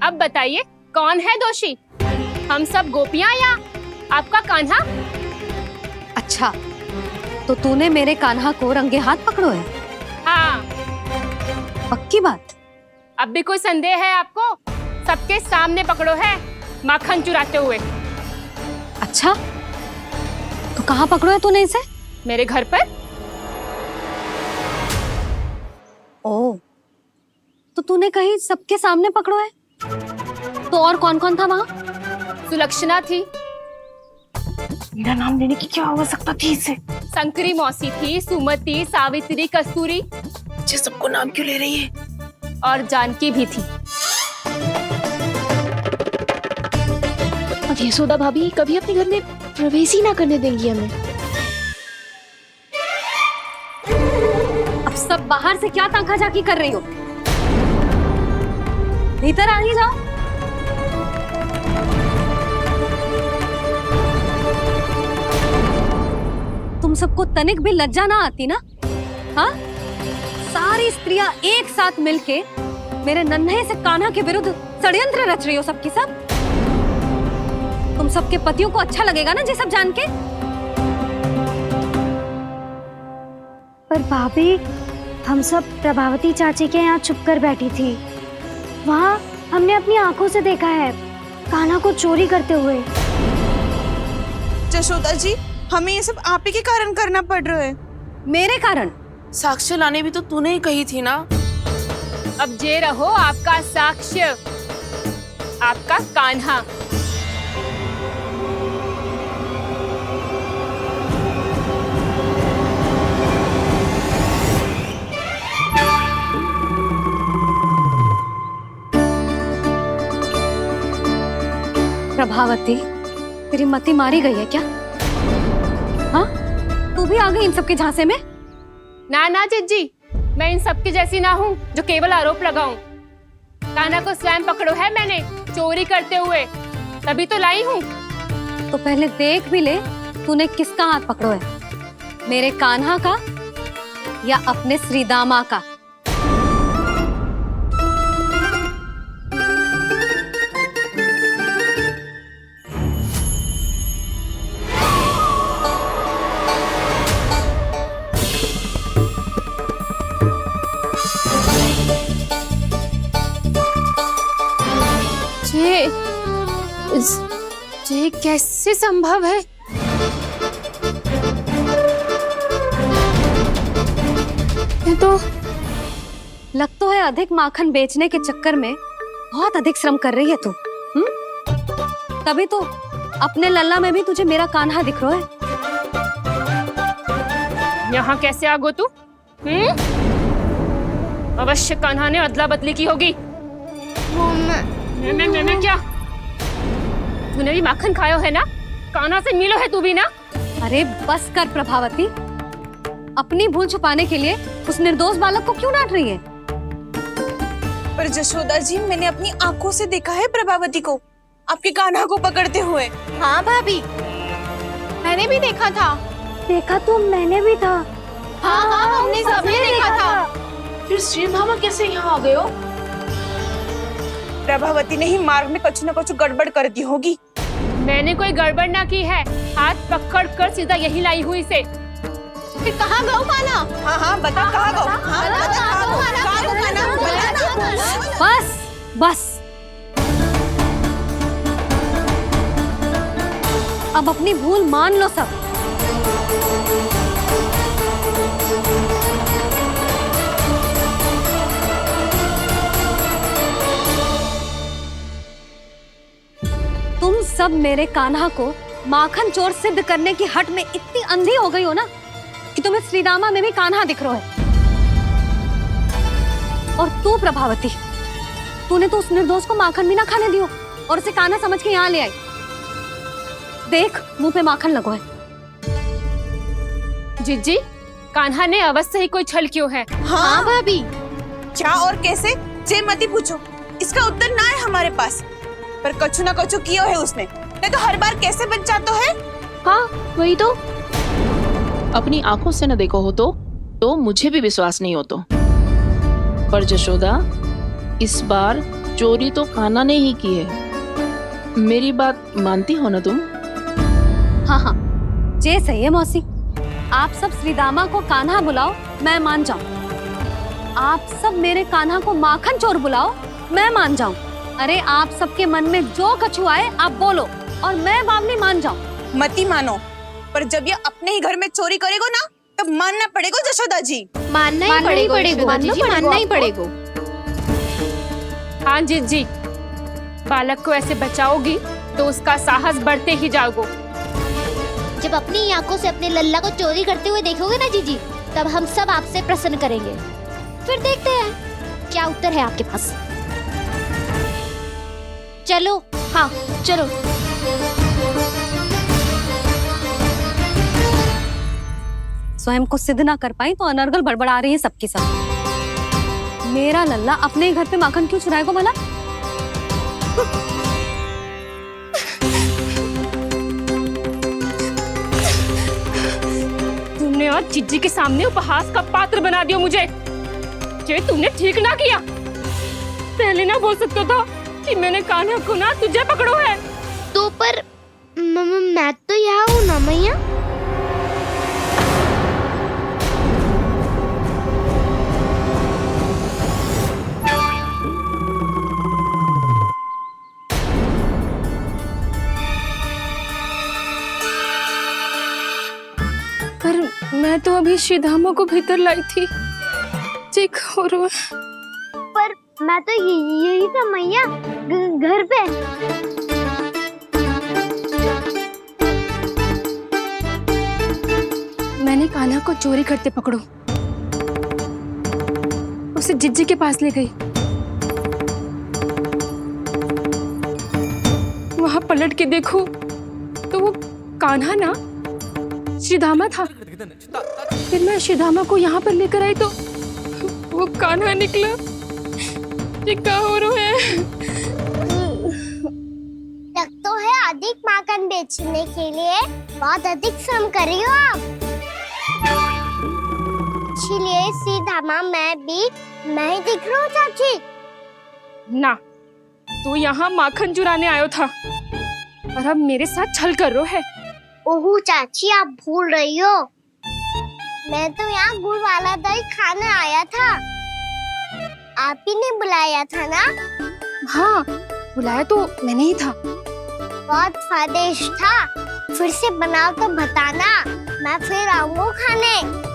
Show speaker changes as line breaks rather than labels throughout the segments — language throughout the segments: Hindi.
अब बताइए कौन है दोषी, हम सब गोपियां या आपका कान्हा?
अच्छा, तो तूने मेरे कान्हा को रंगे हाथ पकड़ो है?
हाँ।
पक्की बात?
अब भी कोई संदेह है आपको? सबके सामने पकड़ो है माखन चुराते हुए।
अच्छा, तो कहाँ पकड़ो है तूने इसे?
मेरे घर पर।
ओ, तो तूने कहीं सबके सामने पकड़ो है? तो और कौन कौन था वहाँ?
सुलक्षणा थी।
मेरा नाम लेने की क्या आवश्यकता थी इसे?
शंकरी मौसी थी, सुमति, सावित्री, कस्तूरी।
मुझे सबको नाम क्यों ले रही है?
और जानकी भी थी।
अब यशोदा भाभी कभी अपने घर में प्रवेश ही ना करने देंगी हमें।
अब सब बाहर से क्या ताका झाकी कर रही हो? भीतर आ ही जाओ। तुम सबको तनिक भी लज्जा ना आती ना? हाँ? सारी स्त्रियां एक साथ मिलके मेरे नन्हे से कान्हा के विरुद्ध षड्यंत्र रच रही हो सबकी सब। तुम सबके पतियों को अच्छा लगेगा ना ये सब जान के?
पर भाभी, हम सब प्रभावती चाची के यहाँ छुप कर बैठी थी। वहाँ हमने अपनी आंखों से देखा है कान्हा को चोरी करते हुए।
जशोदा जी, हमें ये सब आप ही के कारण करना पड़ रहा है।
मेरे कारण?
साक्ष्य लाने भी तो तूने ही कही थी ना।
अब जे रहो आपका साक्ष्य, आपका कान्हा।
प्रभावती, तेरी मति मारी गई है क्या? हाँ? तू भी आ गई इन सबके झांसे में?
ना ना जिज्जी, मैं इन सबकी जैसी ना हूँ जो केवल आरोप लगाऊं। कान्हा को स्वयं पकड़ो है मैंने चोरी करते हुए, तभी तो लाई हूँ।
तो पहले देख भी ले तूने किसका हाथ पकड़ो है, मेरे कान्हा का या अपने श्रीदामा का?
ये कैसे संभव है? ये तो
लग तो है अधिक माखन बेचने के चक्कर में बहुत अधिक श्रम कर रही है तू। तभी तो अपने लल्ला में भी तुझे मेरा कान्हा दिख रहा है।
यहाँ कैसे आ गो तू? अवश्य कान्हा ने अदला बदली की होगी। मैं क्या? तूने भी माखन खायो है ना? कान्हा से मिलो है तू भी ना?
अरे बस कर प्रभावती, अपनी भूल छुपाने के लिए उस निर्दोष बालक को क्यों डांट रही है?
पर जशोदा जी, मैंने अपनी आंखों से देखा है प्रभावती को आपके कान्हा को पकड़ते हुए।
हाँ भाभी, मैंने भी देखा था।
देखा तो मैंने भी था।
हाँ हाँ, हमने सबने देखा था।
फिर श्रीधामा कैसे यहाँ आ गए हो?
प्रभावती ने ही मार्ग में कुछ न कुछ गड़बड़ कर दी होगी।
मैंने कोई गड़बड़ ना की है, हाथ पकड़ कर सीधा यही लाई हुई से। फिर कहाँ गौ कान्हा?
हाँ हाँ बता कहाँ गो? हाँ बता कहाँ गो? कहाँ गो कान्हा? बता ना।
बस बस, अब अपनी भूल मान लो सब। तुम सब मेरे कान्हा को माखन चोर सिद्ध करने की हट में इतनी अंधी हो गई हो ना कि तुम्हें श्रीदामा में भी कान्हा दिख रहा है। और तू प्रभावती, तूने तो उस निर्दोष को माखन भी ना खाने दियो और उसे कान्हा समझ के यहाँ ले आई। देख, मुंह पे माखन लगो है।
जिज्जी, कान्हा ने अवश्य ही कोई छल क्यों है।
हाँ
भाभी।
क्या और कैसे? जे मती पूछो, इसका उत्तर ना है हमारे पास। पर कछु ना कछु कियो है उसने, नहीं तो हर बार कैसे बच जाता है।
हाँ वही तो, अपनी आंखों से न देखो हो तो मुझे भी विश्वास नहीं हो तो। पर जशोदा, इस बार चोरी तो कान्हा ने ही की है। मेरी बात मानती हो ना तुम?
हाँ हाँ, जे सही है मौसी। आप सब श्रीदामा को कान्हा बुलाओ, मैं मान जाऊं। आप सब मेरे कान्हा को माखन चोर बुलाओ, मैं मान जाऊं। अरे आप सबके मन में जो कछु आए आप बोलो और मैं बावली मान जाऊं।
मत ही मानो, पर जब ये अपने ही घर में चोरी करेगो ना तब मानना पड़ेगा जशोदा जी।
मानना ही पड़ेगा। हाँ जीजी, बालक को ऐसे बचाओगी तो उसका साहस बढ़ते ही जाओगे।
जब अपनी आंखों से अपने लल्ला को चोरी करते हुए देखोगे ना जीजी, तब हम सब आपसे प्रसन्न करेंगे। फिर देखते हैं क्या उत्तर है आपके पास। चलो, हाँ चलो।
स्वयं को सिद्ध ना कर पाई तो अनर्गल बड़बड़ा रही है सबके साथ। मेरा लल्ला अपने ही घर पे माखन क्यों चुराएगा भला?
तुमने आज जीजी के सामने उपहास का पात्र बना दिया मुझे। ये तुमने ठीक ना किया। पहले ना बोल सकता था कि मैंने कान्हा को ना तुझे पकड़ो है।
तो पर मैं तो यहाँ हूँ ना मैया।
पर मैं तो अभी श्रीधामा को भीतर लाई थी। चेक हो रहा है।
पर मैं तो यही था मैया, घर पे।
मैंने कान्हा को चोरी करते पकड़ो, उसे जिज्जी के पास ले गई। वहां पलट के देखो तो वो कान्हा ना श्रीधामा था। फिर मैं श्रीधामा को यहाँ पर लेकर आई तो वो कान्हा निकला। ये क्या हो रहा है?
तक तो है अधिक माखन बेचने के लिए बहुत अधिक श्रम कर रही हो आप। इसीलिए सीधामा मैं ही दिख रहा हूँ चाची।
ना, तू यहाँ माखन चुराने आयो था और अब मेरे साथ छल कर रो है।
ओह चाची, आप भूल रही हो, मैं तो यहाँ गुड़ वाला दही खाने आया था। आप ही ने बुलाया था ना?
हाँ, बुलाया तो मैंने ही था।
बहुत स्वादिष्ट था। फिर से बनाओ तो बताना, मैं फिर आऊंगा खाने।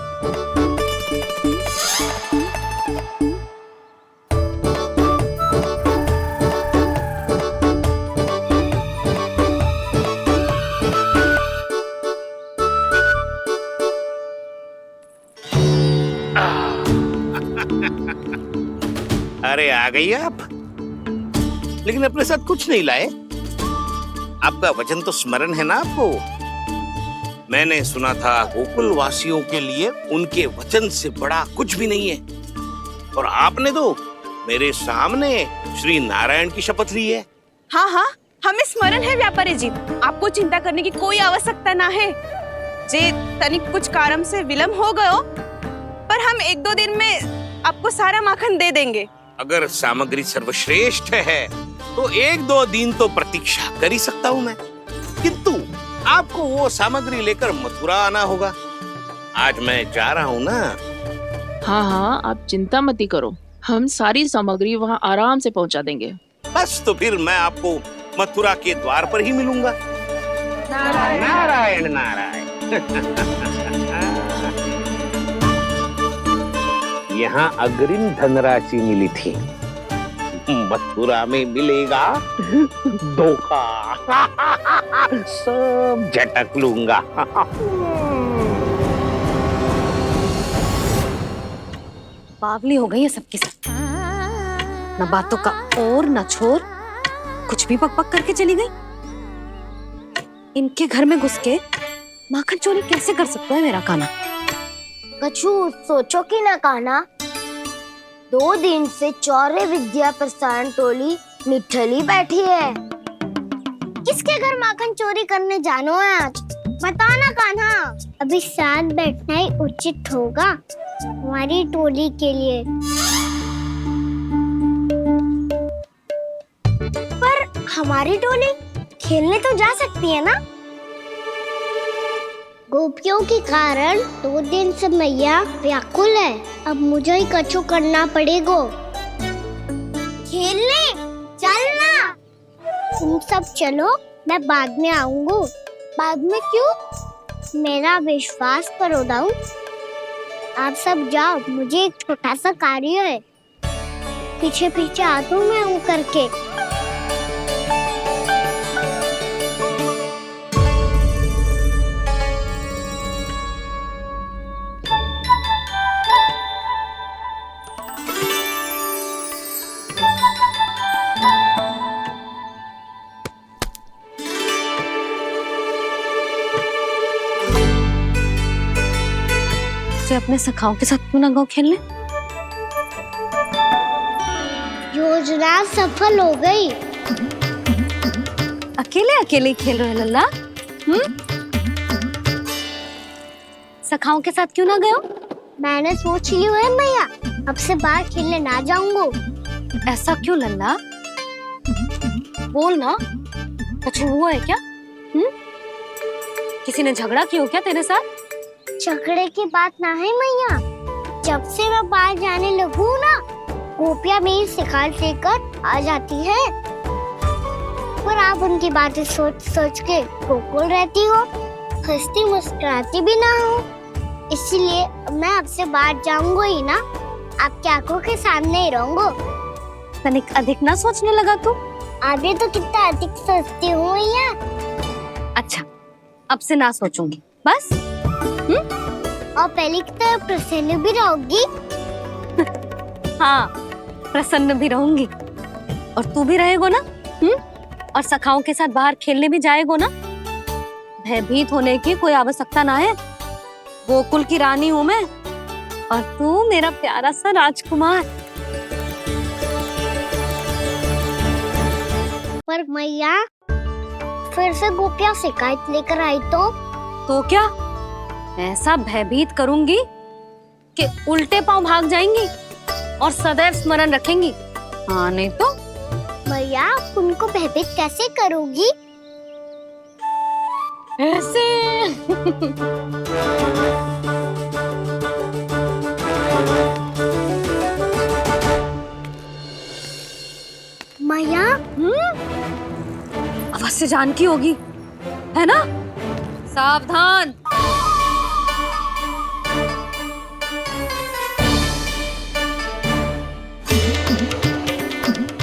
अरे आ गई आप, लेकिन अपने साथ कुछ नहीं लाए। आपका वचन तो स्मरण है ना आपको? मैंने सुना था गोकुल वासियों के लिए उनके वचन से बड़ा कुछ भी नहीं है, और आपने तो मेरे सामने श्री नारायण की शपथ ली है।
हाँ हाँ, हमें स्मरण है व्यापारी जी। आपको चिंता करने की कोई आवश्यकता ना है। जे तनिक कुछ कारण से विलंब हो गयो, पर हम 1-2 दिन में आपको सारा माखन दे देंगे।
अगर सामग्री सर्वश्रेष्ठ है तो 1-2 दिन तो प्रतीक्षा कर ही सकता हूँ मैं, किंतु आपको वो सामग्री लेकर मथुरा आना होगा। आज मैं जा रहा हूँ ना।
हाँ हाँ, आप चिंता मत ही करो, हम सारी सामग्री वहाँ आराम से पहुँचा देंगे।
बस तो फिर मैं आपको मथुरा के द्वार पर ही मिलूंगा। नारायण नारायण। यहाँ अग्रिम धनराशि मिली थी, मथुरा में मिलेगा धोखा। सब झटक लूंगा।
बावली हो गई है सबकी सब। न बातों का और न छोर, कुछ भी पक पक करके चली गई। इनके घर में घुस के माखन चोरी कैसे कर सकता है मेरा कान्हा?
कछु सोचो कि ना कान्हा, 2 दिन से चौर्य विद्या प्रसारण टोली निठली बैठी है। किसके घर माखन चोरी करने जानो है आज? बताओ ना कान्हा। अभी साथ बैठना ही उचित होगा हमारी टोली के लिए। हमारी टोली खेलने तो जा सकती है ना? गोपियों के कारण 2 दिन से मैया व्याकुल है। अब मुझे ही कछु करना पड़ेगा। खेलने चलना। तुम सब चलो, मैं बाद में आऊंगा। बाद में क्यों? मेरा विश्वास करो दाऊ। आप सब जाओ, मुझे एक छोटा सा कार्य है। पीछे पीछे आता हूँ मैं हूँ करके।
से अपने सखाओं के साथ क्यों ना गो खेलने?
योजना सफल हो गई।
अकेले अकेले ही खेल रहे लल्ला? सखाओं के साथ क्यों ना गए हो?
मैंने सोच लिया है मैया, अब से बाहर खेलने ना जाऊंगा।
ऐसा क्यों लल्ला? बोल ना, कुछ हुआ है क्या? किसी ने झगड़ा किया हो क्या तेरे साथ?
झगड़े की बात ना है मैया। जब से मैं बाहर जाने लगू ना, गोपियां मेरी शिकार लेकर आ जाती है। पर आप उनकी बातें सोच सोच के गोकुल रहती हो, हंसती मुस्कुराती भी ना हो। इसलिए मैं आपसे बाहर जाऊंगा ही ना, आपकी आंखों के सामने ही रहूंगा।
तनिक अधिक ना सोचने लगा तू?
आगे तो कितना अधिक सोचती हूँ मैया।
अच्छा, अब से ना सोचूंगी बस।
और पहले की तरह प्रसन्न भी रहोगी।
हाँ, प्रसन्न भी रहूंगी। और तू भी रहेगो ना? और सखाओं के साथ बाहर खेलने भी जाएगो ना? भयभीत होने की कोई आवश्यकता ना है। गोकुल की रानी हूँ मैं, और तू मेरा प्यारा सा राजकुमार।
पर मैया, फिर से गोपियां शिकायत लेकर आई तो
क्या ऐसा भयभीत करूंगी कि उल्टे पांव भाग जाएंगी और सदैव स्मरण रखेंगी? हाँ नहीं तो?
मैया, उनको भयभीत कैसे करोगी?
ऐसे।
मैया,
अवश्य जानकी होगी, है ना? सावधान।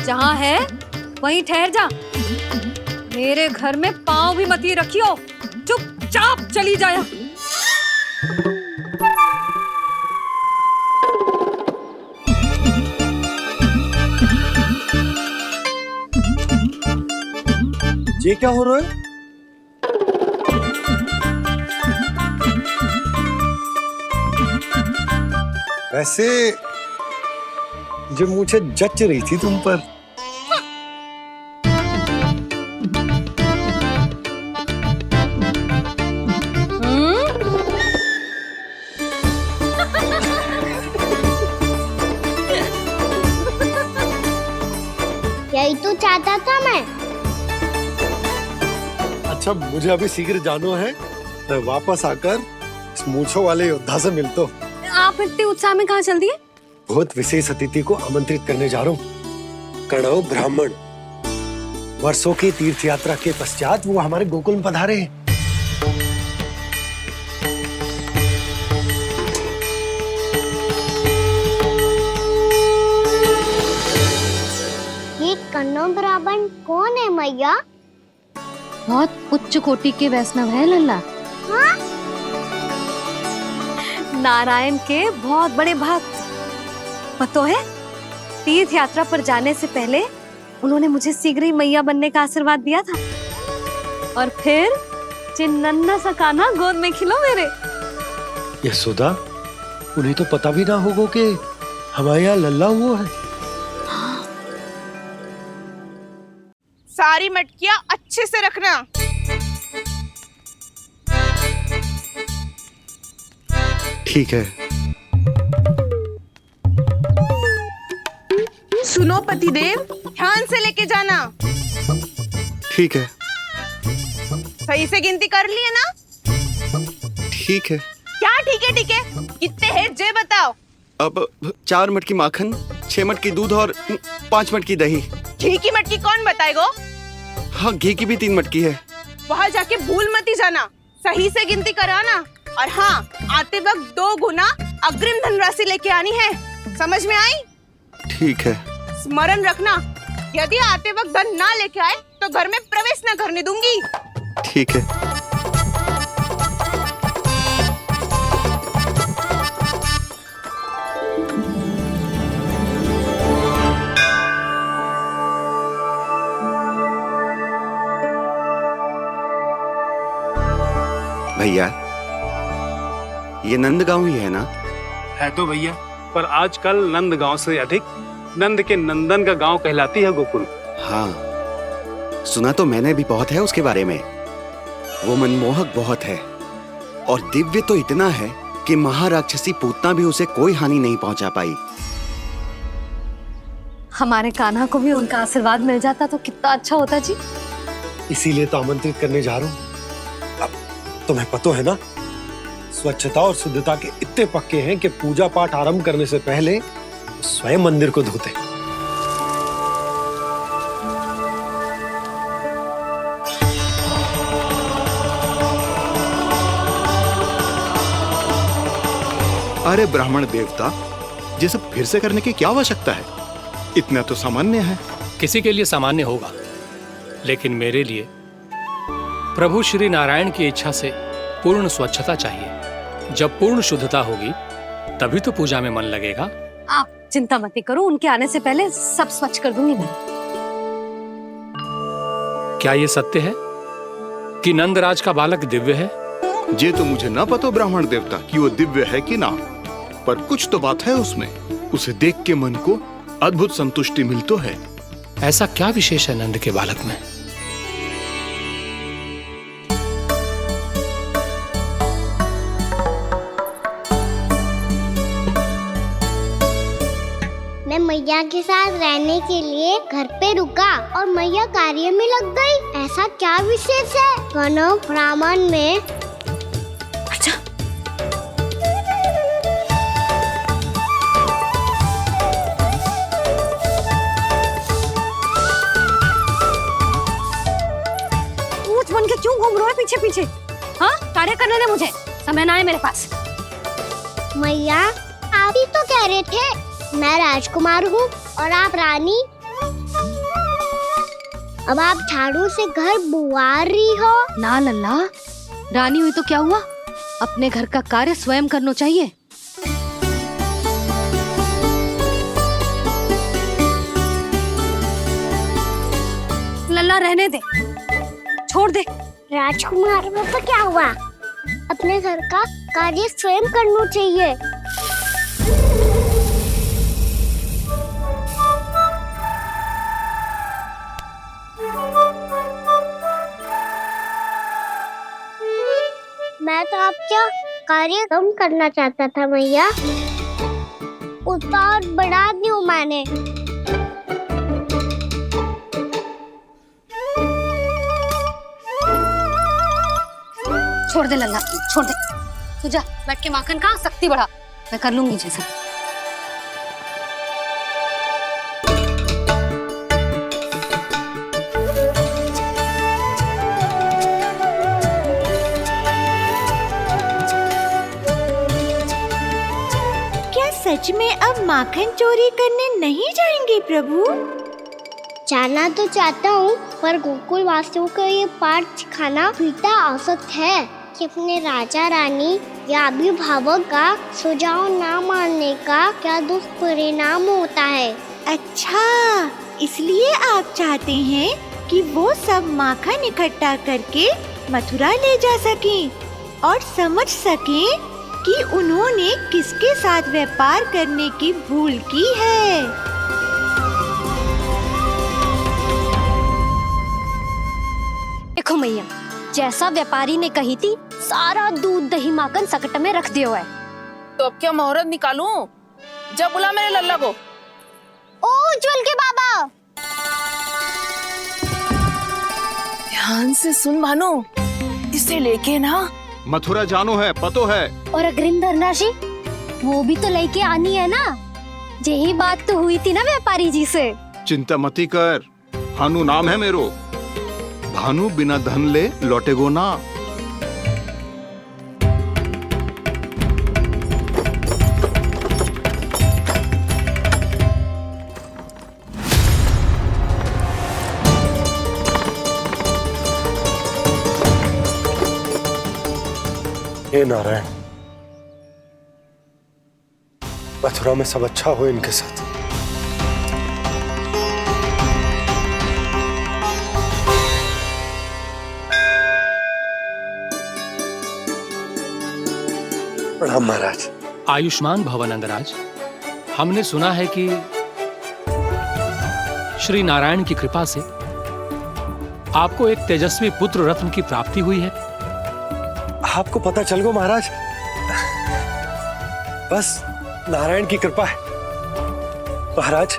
जहाँ है वहीं ठहर जा। मेरे घर में पाँव भी मत ही रखियो, चुपचाप चली जाया।
ये क्या हो रहा है? वैसे जो मुझे जच रही थी तुम पर।
यही तो चाहता था मैं।
अच्छा, मुझे अभी शीघ्र जाना है। मैं वापस आकर इस मूंछों वाले योद्धा से मिलता हूँ।
आप इतने उत्साह में कहाँ चल दिए?
बहुत विशेष अतिथि को आमंत्रित करने जा रहा हूँ। कणव ब्राह्मण। वर्षों की तीर्थ यात्रा के पश्चात वो हमारे गोकुल में पधारे हैं।
ये कणव ब्राह्मण कौन है मैया?
बहुत उच्च कोटि के वैष्णव है लल्ला।
हाँ?
नारायण के बहुत बड़े भक्त। पता है, तीर्थ यात्रा पर जाने से पहले उन्होंने मुझे शीघ्र ही मैया बनने का आशीर्वाद दिया था। और फिर चिन्नन्ना सा कान्हा गोद में खिलो मेरे।
यशोदा, उन्हें तो पता भी ना होगा कि हमारे यहाँ लल्ला हुआ है।
सारी मटकियां अच्छे से रखना।
ठीक है।
सुनो पतिदेव, ध्यान से लेके जाना।
ठीक है।
सही से गिनती कर लिए ना?
ठीक है।
क्या ठीक है? ठीक है कितने हैं जे बताओ।
अब 4 मटकी माखन, 6 मटकी दूध और 5 मटकी दही।
घी की मटकी कौन बताएगा?
हाँ, घी की भी 3 मटकी है।
वहाँ जाके भूल मती जाना, सही से गिनती कराना। और हाँ, आते वक्त 2 गुना अग्रिम धनराशि लेके आनी है, समझ में आई?
ठीक है।
स्मरण रखना, यदि आते वक्त धन ना लेके आए तो घर में प्रवेश न करने दूंगी।
ठीक है। भैया, ये नंदगांव ही है ना?
है तो भैया, पर आजकल नंदगांव से अधिक नंद के नंदन का गांव कहलाती है गोकुल।
हाँ, सुना तो मैंने भी बहुत है उसके बारे में। वो मनमोहक बहुत है और दिव्य तो इतना है कि महाराक्षसी पूतना भी उसे कोई हानि नहीं पहुंचा पाई।
हमारे कान्हा को भी उनका आशीर्वाद मिल जाता तो कितना अच्छा होता जी।
इसीलिए तो आमंत्रित करने जा रहा हूँ। अब तुम्हें पता है ना, स्वच्छता और शुद्धता के इतने पक्के हैं कि पूजा पाठ आरंभ करने से पहले स्वयं मंदिर को धोते।
अरे ब्राह्मण देवता, ये सब फिर से करने की क्या आवश्यकता है? इतना तो सामान्य है।
किसी के लिए सामान्य होगा, लेकिन मेरे लिए प्रभु श्री नारायण की इच्छा से पूर्ण स्वच्छता चाहिए। जब पूर्ण शुद्धता होगी तभी तो पूजा में मन लगेगा।
आप चिंता मत करो, उनके आने से पहले सब स्वच्छ कर दूंगी मैं।
क्या ये सत्य है कि नंदराज का बालक दिव्य है?
ये तो मुझे ना पता ब्राह्मण देवता कि वो दिव्य है कि ना, पर कुछ तो बात है उसमें। उसे देख के मन को अद्भुत संतुष्टि मिल तो है।
ऐसा क्या विशेष है नंद के बालक में?
मैं मैया के साथ रहने के लिए घर पे रुका और मैया कार्य में लग गई। ऐसा क्या विशेष है गणव ब्राह्मण में?
अच्छा, पूछ बन के क्यों घूम रहे हो पीछे पीछे? हाँ, कार्य करने दे मुझे, समय ना है मेरे पास।
मैया, आप ही तो कह रहे थे मैं राजकुमार हूँ और आप रानी। अब आप झाड़ू से घर बुआ रही हो।
ना लल्ला, रानी हुई तो क्या हुआ, अपने घर का कार्य स्वयं करना चाहिए। लल्ला रहने दे, छोड़ दे।
राजकुमार में तो क्या हुआ, अपने घर का कार्य स्वयं करना चाहिए। मैं तो आपका कार्य कम करना चाहता था मैया, उसका और बढ़ा दूं मैंने।
छोड़ दे लल्ला, छोड़ दे। तू जा बैठ के माखन खा, शक्ति बढ़ा, मैं कर लूंगी जैसा।
सच में अब माखन चोरी करने नहीं जाएंगे प्रभु?
जाना तो चाहता हूँ, पर गोकुल वासियों को ये पाठ सिखाना पिता औसत है कि अपने राजा रानी या अभिभावक का सुझाव ना मानने का क्या दुष्परिणाम होता है।
अच्छा, इसलिए आप चाहते हैं कि वो सब माखन इकट्ठा करके मथुरा ले जा सकें और समझ सकें कि उन्होंने किसके साथ व्यापार करने की भूल की है।
देखो मैया, जैसा व्यापारी ने कही थी, सारा दूध दही माखन सकट में रख दियो है।
तो अब क्या मुहूर्त निकालूं? जब बुला मेरे लल्ला को।
ओ उज्जवल के बाबा,
ध्यान से सुन भानु, इसे लेके ना
मथुरा जानो है, पतो है।
और अग्रिम धनराशि वो भी तो लेके आनी है ना। यही बात तो हुई थी ना व्यापारी जी से।
चिंता मती कर, भानु नाम है मेरो। भानु बिना धन ले लौटेगो ना।
हे नारायण, मथुरा में सब अच्छा हो इनके साथ। प्रणाम महाराज।
आयुष्मान भव नंदराज। हमने सुना है कि श्री नारायण की कृपा से आपको एक तेजस्वी पुत्र रत्न की प्राप्ति हुई है।
आपको पता चल गो महाराज, बस नारायण की कृपा है। महाराज,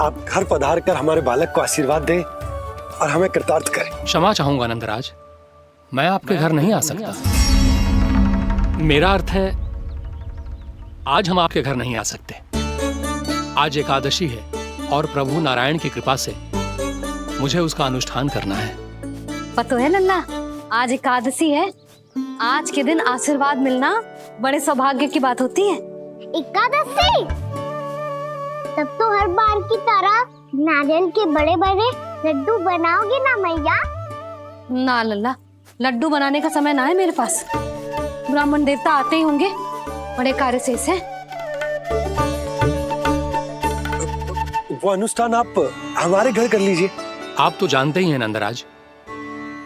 आप घर पधार कर हमारे बालक को आशीर्वाद दें और हमें कृतार्थ करें।
क्षमा चाहूंगा नंदराज, मैं आपके घर नहीं आ सकता। मेरा अर्थ है, आज हम आपके घर नहीं आ सकते। आज एकादशी है और प्रभु नारायण की कृपा से मुझे उसका अनुष्ठान करना है।
पतो है लल्ला, आज एकादशी है। आज के दिन आशीर्वाद मिलना बड़े सौभाग्य की बात होती है।
एकादशी? तब तो हर बार की तरह नारियल के बड़े बड़े लड्डू बनाओगे ना मैया?
ना लल्ला, लड्डू बनाने का समय ना है मेरे पास। ब्राह्मण देवता आते ही होंगे, बड़े कार्य शेष है।
वो अनुष्ठान आप हमारे घर कर लीजिए।
आप तो जानते ही हैं नंदराज,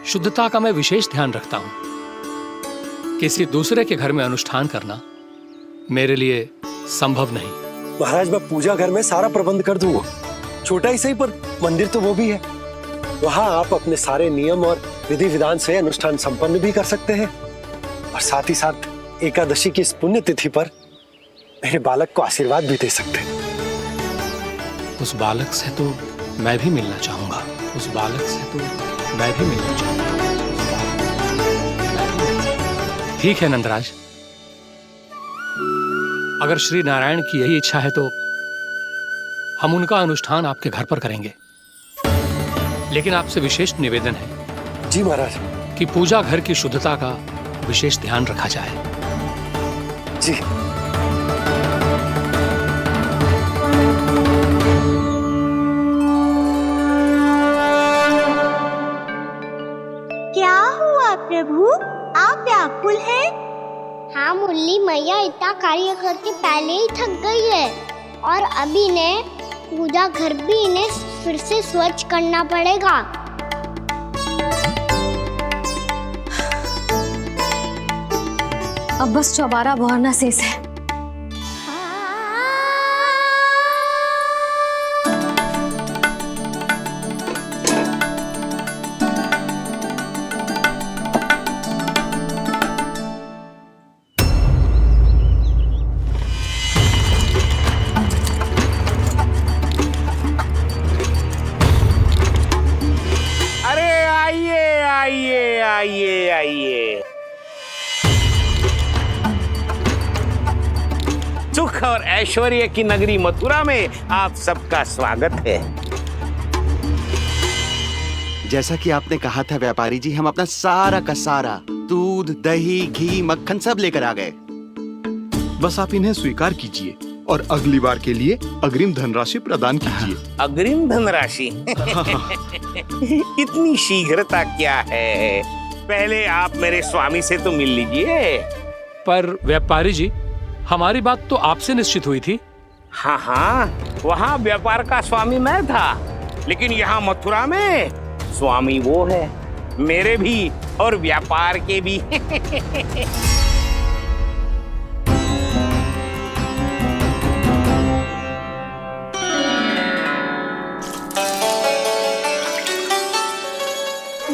शुद्धता का मैं विशेष ध्यान रखता हूं। किसी दूसरे के घर में अनुष्ठान करना मेरे लिए संभव नहीं।
महाराज, मैं पूजा घर में सारा प्रबंध कर दूंगा। छोटा ही सही, पर मंदिर तो वो भी है। वहां आप अपने सारे नियम और विधि विधान से अनुष्ठान संपन्न भी कर सकते हैं और साथ ही साथ एकादशी की इस पुण्य तिथि पर मेरे बालक को आशीर्वाद भी दे सकते हैं।
उस बालक से तो मैं भी मिलना चाहूंगा। उस बालक से तो मैं भी मिलना चाहूंगा। ठीक है नंदराज, अगर श्री नारायण की यही इच्छा है तो हम उनका अनुष्ठान आपके घर पर करेंगे। लेकिन आपसे विशेष निवेदन है।
जी महाराज।
कि पूजा घर की शुद्धता का विशेष ध्यान रखा जाए।
जी।
क्या हुआ प्रभु, आप व्याकुल हैं?
हाँ मुरली मैया, इतना कार्य करके पहले ही थक गई है और अभी ने पूजा घर भी इन्हें फिर से स्वच्छ करना पड़ेगा।
अब बस चौबारा बहाना शेष है।
आइए। सुख और ऐश्वर्य की नगरी मथुरा में आप सबका स्वागत है।
जैसा कि आपने कहा था व्यापारी जी, हम अपना सारा का सारा दूध, दही, घी, मक्खन सब लेकर आ गए।
बस आप इन्हें स्वीकार कीजिए और अगली बार के लिए अग्रिम धनराशि प्रदान कीजिए।
अग्रिम धनराशि? इतनी शीघ्रता क्या है? पहले आप मेरे स्वामी से तो मिल लीजिए।
पर व्यापारी जी, हमारी बात तो आपसे निश्चित हुई थी।
हाँ, वहाँ व्यापार का स्वामी मैं था, लेकिन यहाँ मथुरा में स्वामी वो है, मेरे भी और व्यापार के भी।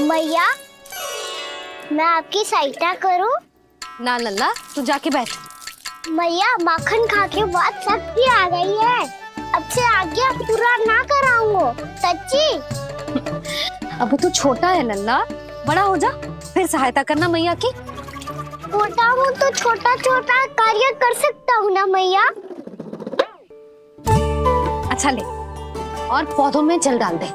मैया, मैं आपकी सहायता करूं?
ना लल्ला, तू जाके बैठ।
मैया, माखन खा के बहुत शक्ति आ गई है। अब से आगे पूरा ना कराऊंगा। सच्ची?
अब तू छोटा है लल्ला, बड़ा हो जा फिर सहायता करना मैया की।
छोटा हूँ तो छोटा छोटा कार्य कर सकता हूँ ना मैया।
अच्छा ले, और पौधों में जल डाल दे।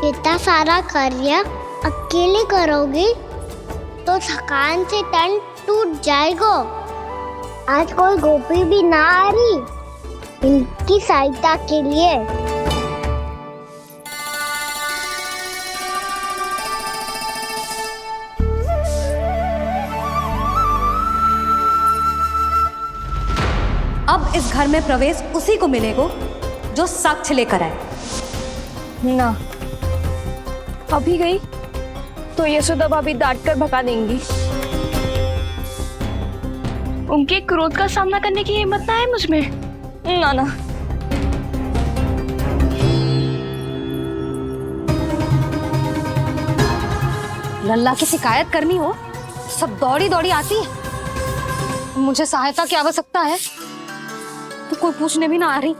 इतना सारा कार्य अकेले करोगे तो थकान से तन टूट जाएगा। आज कोई गोपी भी ना आ रही इनकी सहायता के लिए।
अब इस घर में प्रवेश उसी को मिलेगा जो साक्ष्य लेकर आए।
ना, अभी गई तो यशोदा भाभी डांट कर भगा देंगी। उनके क्रोध का सामना करने की हिम्मत ना है मुझ में। ना ना,
लल्ला की शिकायत करनी हो सब दौड़ी दौड़ी आती है। मुझे सहायता की आवश्यकता है तो कोई पूछने भी ना आ रही।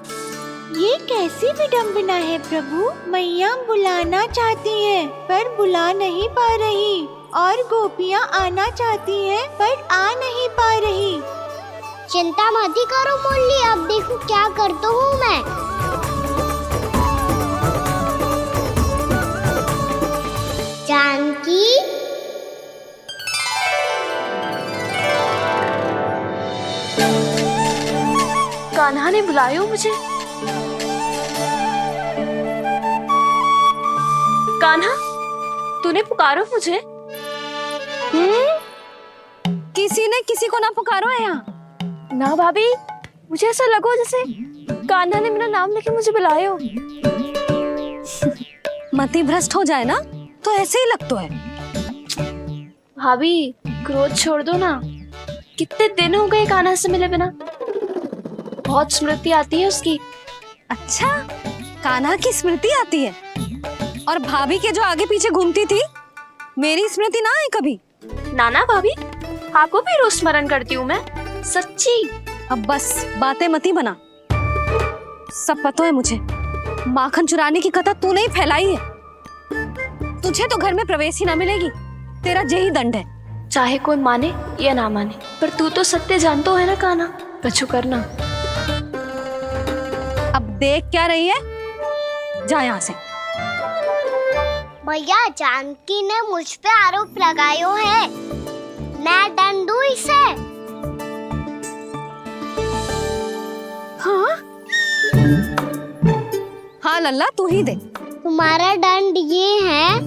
ये कैसी विडंबना है प्रभु। मैया बुलाना चाहती हैं पर बुला नहीं पा रही, और गोपियाँ आना चाहती हैं पर आ नहीं पा रही।
चिंता मत ही करो मुरली, अब देखो क्या करता हूँ मैं। जानकी,
कान्हा ने बुलाया मुझे। कान्हा, तूने पुकारो मुझे।
किसी ने किसी को ना पुकारो है यहाँ।
ना भाभी, मुझे ऐसा लगो जैसे कान्हा ने मेरा नाम लेके मुझे बुलायो।
मति भ्रष्ट हो जाए ना तो ऐसे ही लगता है।
भाभी, क्रोध छोड़ दो ना। कितने दिन हो गए कान्हा से मिले बिना। बहुत स्मृति आती है उसकी।
अच्छा, कान्हा की स्मृति आती है? और भाभी के जो आगे पीछे घूमती थी, मेरी स्मृति ना आई कभी?
नाना भाभी, आपको भी रोज स्मरण करती हूँ मैं, सच्ची।
अब बस बातें मत ही बना। सब पता है मुझे। माखन चुराने की कथा तूने ही फैलाई है। तुझे तो घर में प्रवेश ही ना मिलेगी। तेरा यही दंड है।
चाहे कोई माने या ना माने, पर तू तो सत्य जानता है ना कान्हा। कछु करना।
अब देख क्या रही है, जा यहाँ से।
भैया, जानकी ने मुझ पे आरोप लगायो है, मैं दंड दूं इसे।
हाँ हाँ लल्ला, तू ही दे।
तुम्हारा दंड ये है,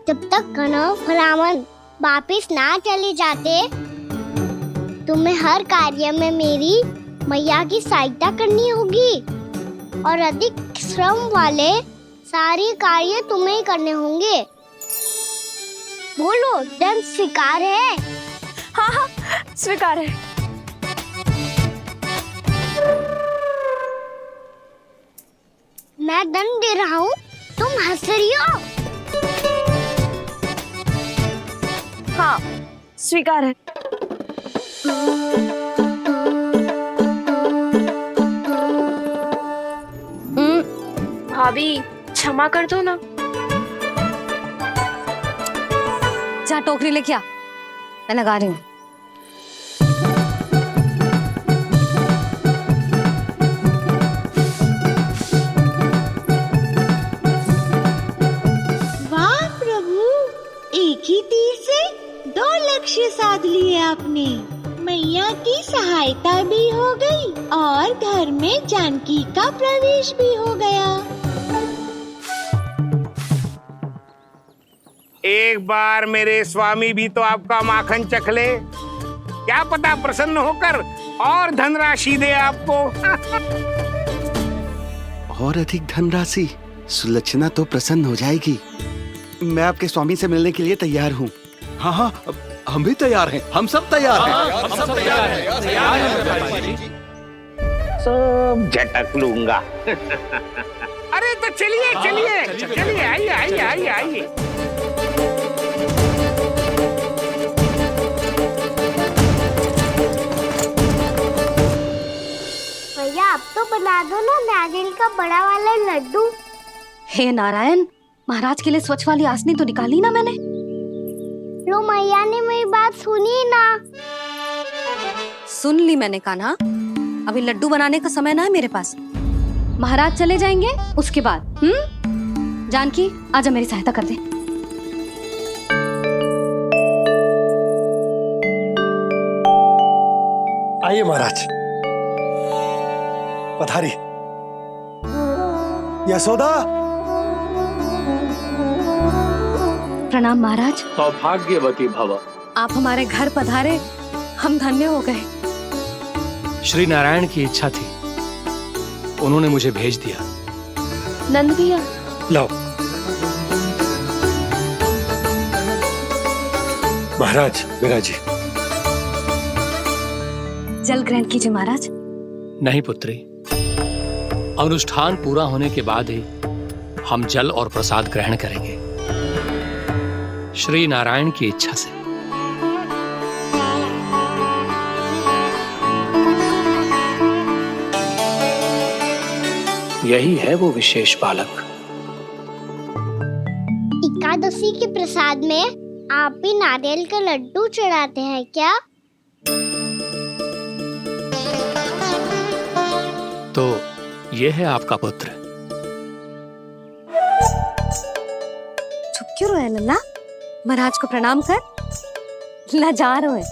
जब तक कनव फलावन वापिस ना चले जाते, तुम्हें हर कार्य में मेरी मैया की सहायता करनी होगी, और अधिक श्रम वाले सारे कार्य तुम्हें ही करने होंगे। बोलो, दंड स्वीकार है?
हाँ हाँ, स्वीकार है।
मैं दंड दे रहा हूँ, तुम हंस रही हो?
हाँ, स्वीकार है। भाभी, क्षमा कर दो ना।
जा टोकरी लेके आ, मैं लगा रही हूँ।
वाह प्रभु, एक ही तीर से 2 लक्ष्य साध लिए आपने। मैया की सहायता भी हो गई और घर में जानकी का प्रवेश भी हो गया।
एक बार मेरे स्वामी भी तो आपका माखन चख ले, क्या पता प्रसन्न होकर और धनराशि दे आपको।
और अधिक धनराशि? सुलक्षणा तो प्रसन्न हो जाएगी। मैं आपके स्वामी से मिलने के लिए तैयार हूँ।
हाँ हाँ, हम भी तैयार हैं। हम सब तैयार हैं।
हम सब तैयार हैं।
सब झटक लूंगा। अरे तो चलिए चलिए चलिए, आइए आइए आइए आइए।
का बड़ा वाला लड्डू।
हे नारायण, महाराज के लिए स्वच्छ वाली आसनी तो निकाली ना मैंने।
लो मैया ने मेरी बात सुनी ना।
सुन ली मैंने कान्हा, अभी लड्डू बनाने का समय ना है मेरे पास। महाराज चले जाएंगे उसके बाद। जानकी, आजा मेरी सहायता कर दे।
आइए महाराज, पधारी। यशोदा।
प्रणाम महाराज।
सौभाग्यवती भव।
आप हमारे घर पधारे, हम धन्य हो गए।
श्री नारायण की इच्छा थी, उन्होंने मुझे भेज दिया।
नंद भैया,
लाओ। महाराज, विराजी।
जल ग्रहण कीजिए महाराज।
नहीं पुत्री, अनुष्ठान पूरा होने के बाद ही हम जल और प्रसाद ग्रहण करेंगे, श्री नारायण की इच्छा से। यही है वो विशेष बालक।
एकादशी के प्रसाद में आप भी नारियल का लड्डू चढ़ाते हैं क्या?
तो ये है आपका पुत्र।
चुप क्यों रोए लल्ला? महाराज को प्रणाम कर। लजा रोए।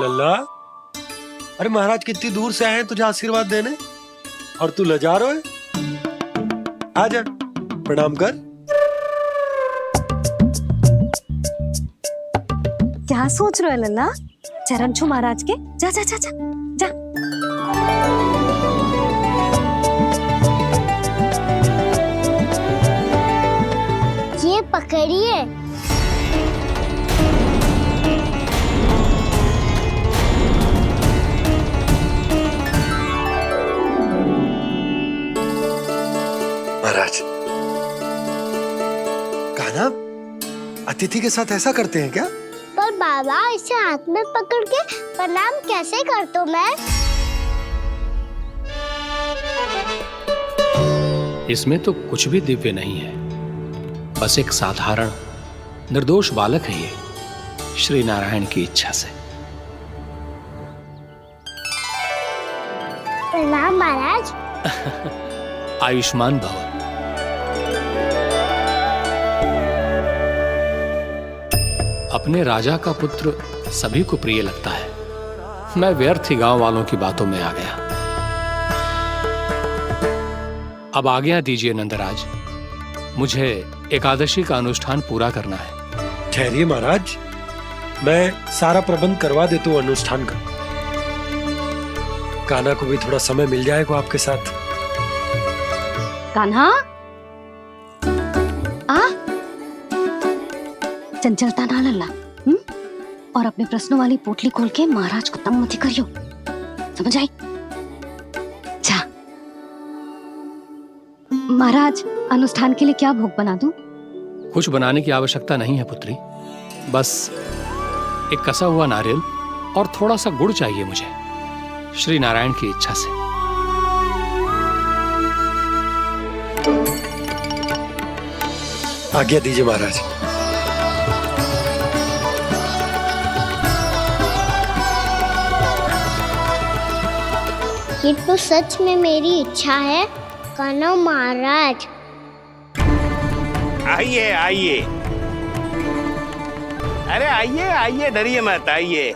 लल्ला, अरे महाराज कितनी दूर से आए हैं तुझे आशीर्वाद देने, और तू लजा रहा है? आजा, प्रणाम कर।
क्या सोच रहे हो लल्ला? चरण छू महाराज के। जा जा जा जा जा।
ये पकड़िए।
महाराज, कान्हा अतिथि के साथ ऐसा करते हैं क्या?
पर बाबा, इसे हाथ में पकड़ के प्रणाम कैसे करता हूँ मैं?
इसमें तो कुछ भी दिव्य नहीं है, बस एक साधारण निर्दोष बालक है ये, श्री नारायण की इच्छा से।
प्रणाम महाराज।
आयुष्मान भव। अपने राजा का पुत्र सभी को प्रिय लगता है। मैं व्यर्थ ही गांव वालों की बातों में आ गया। अब आज्ञा दीजिए नंदराज, मुझे एकादशी का अनुष्ठान पूरा करना है।
ठहरिए महाराज, मैं सारा प्रबंध करवा देता हूँ अनुष्ठान का। कान्हा को भी थोड़ा समय मिल जाएगा आपके साथ।
कान्हा, आ चंचलता ना लल्ला। और अपने प्रश्नों वाली पोटली खोल के महाराज को तंग मत करियो, समझ आई? जा महाराज, अनुष्ठान के लिए क्या भोग बना दूं?
कुछ बनाने की आवश्यकता नहीं है पुत्री, बस एक कसा हुआ नारियल और थोड़ा सा गुड़ चाहिए मुझे, श्री नारायण की इच्छा से।
आज्ञा दीजिए महाराज।
ये तो सच में मेरी इच्छा है कान्हा महाराज।
आइए आइए, अरे आइए आइए, डरिए मत, आइए।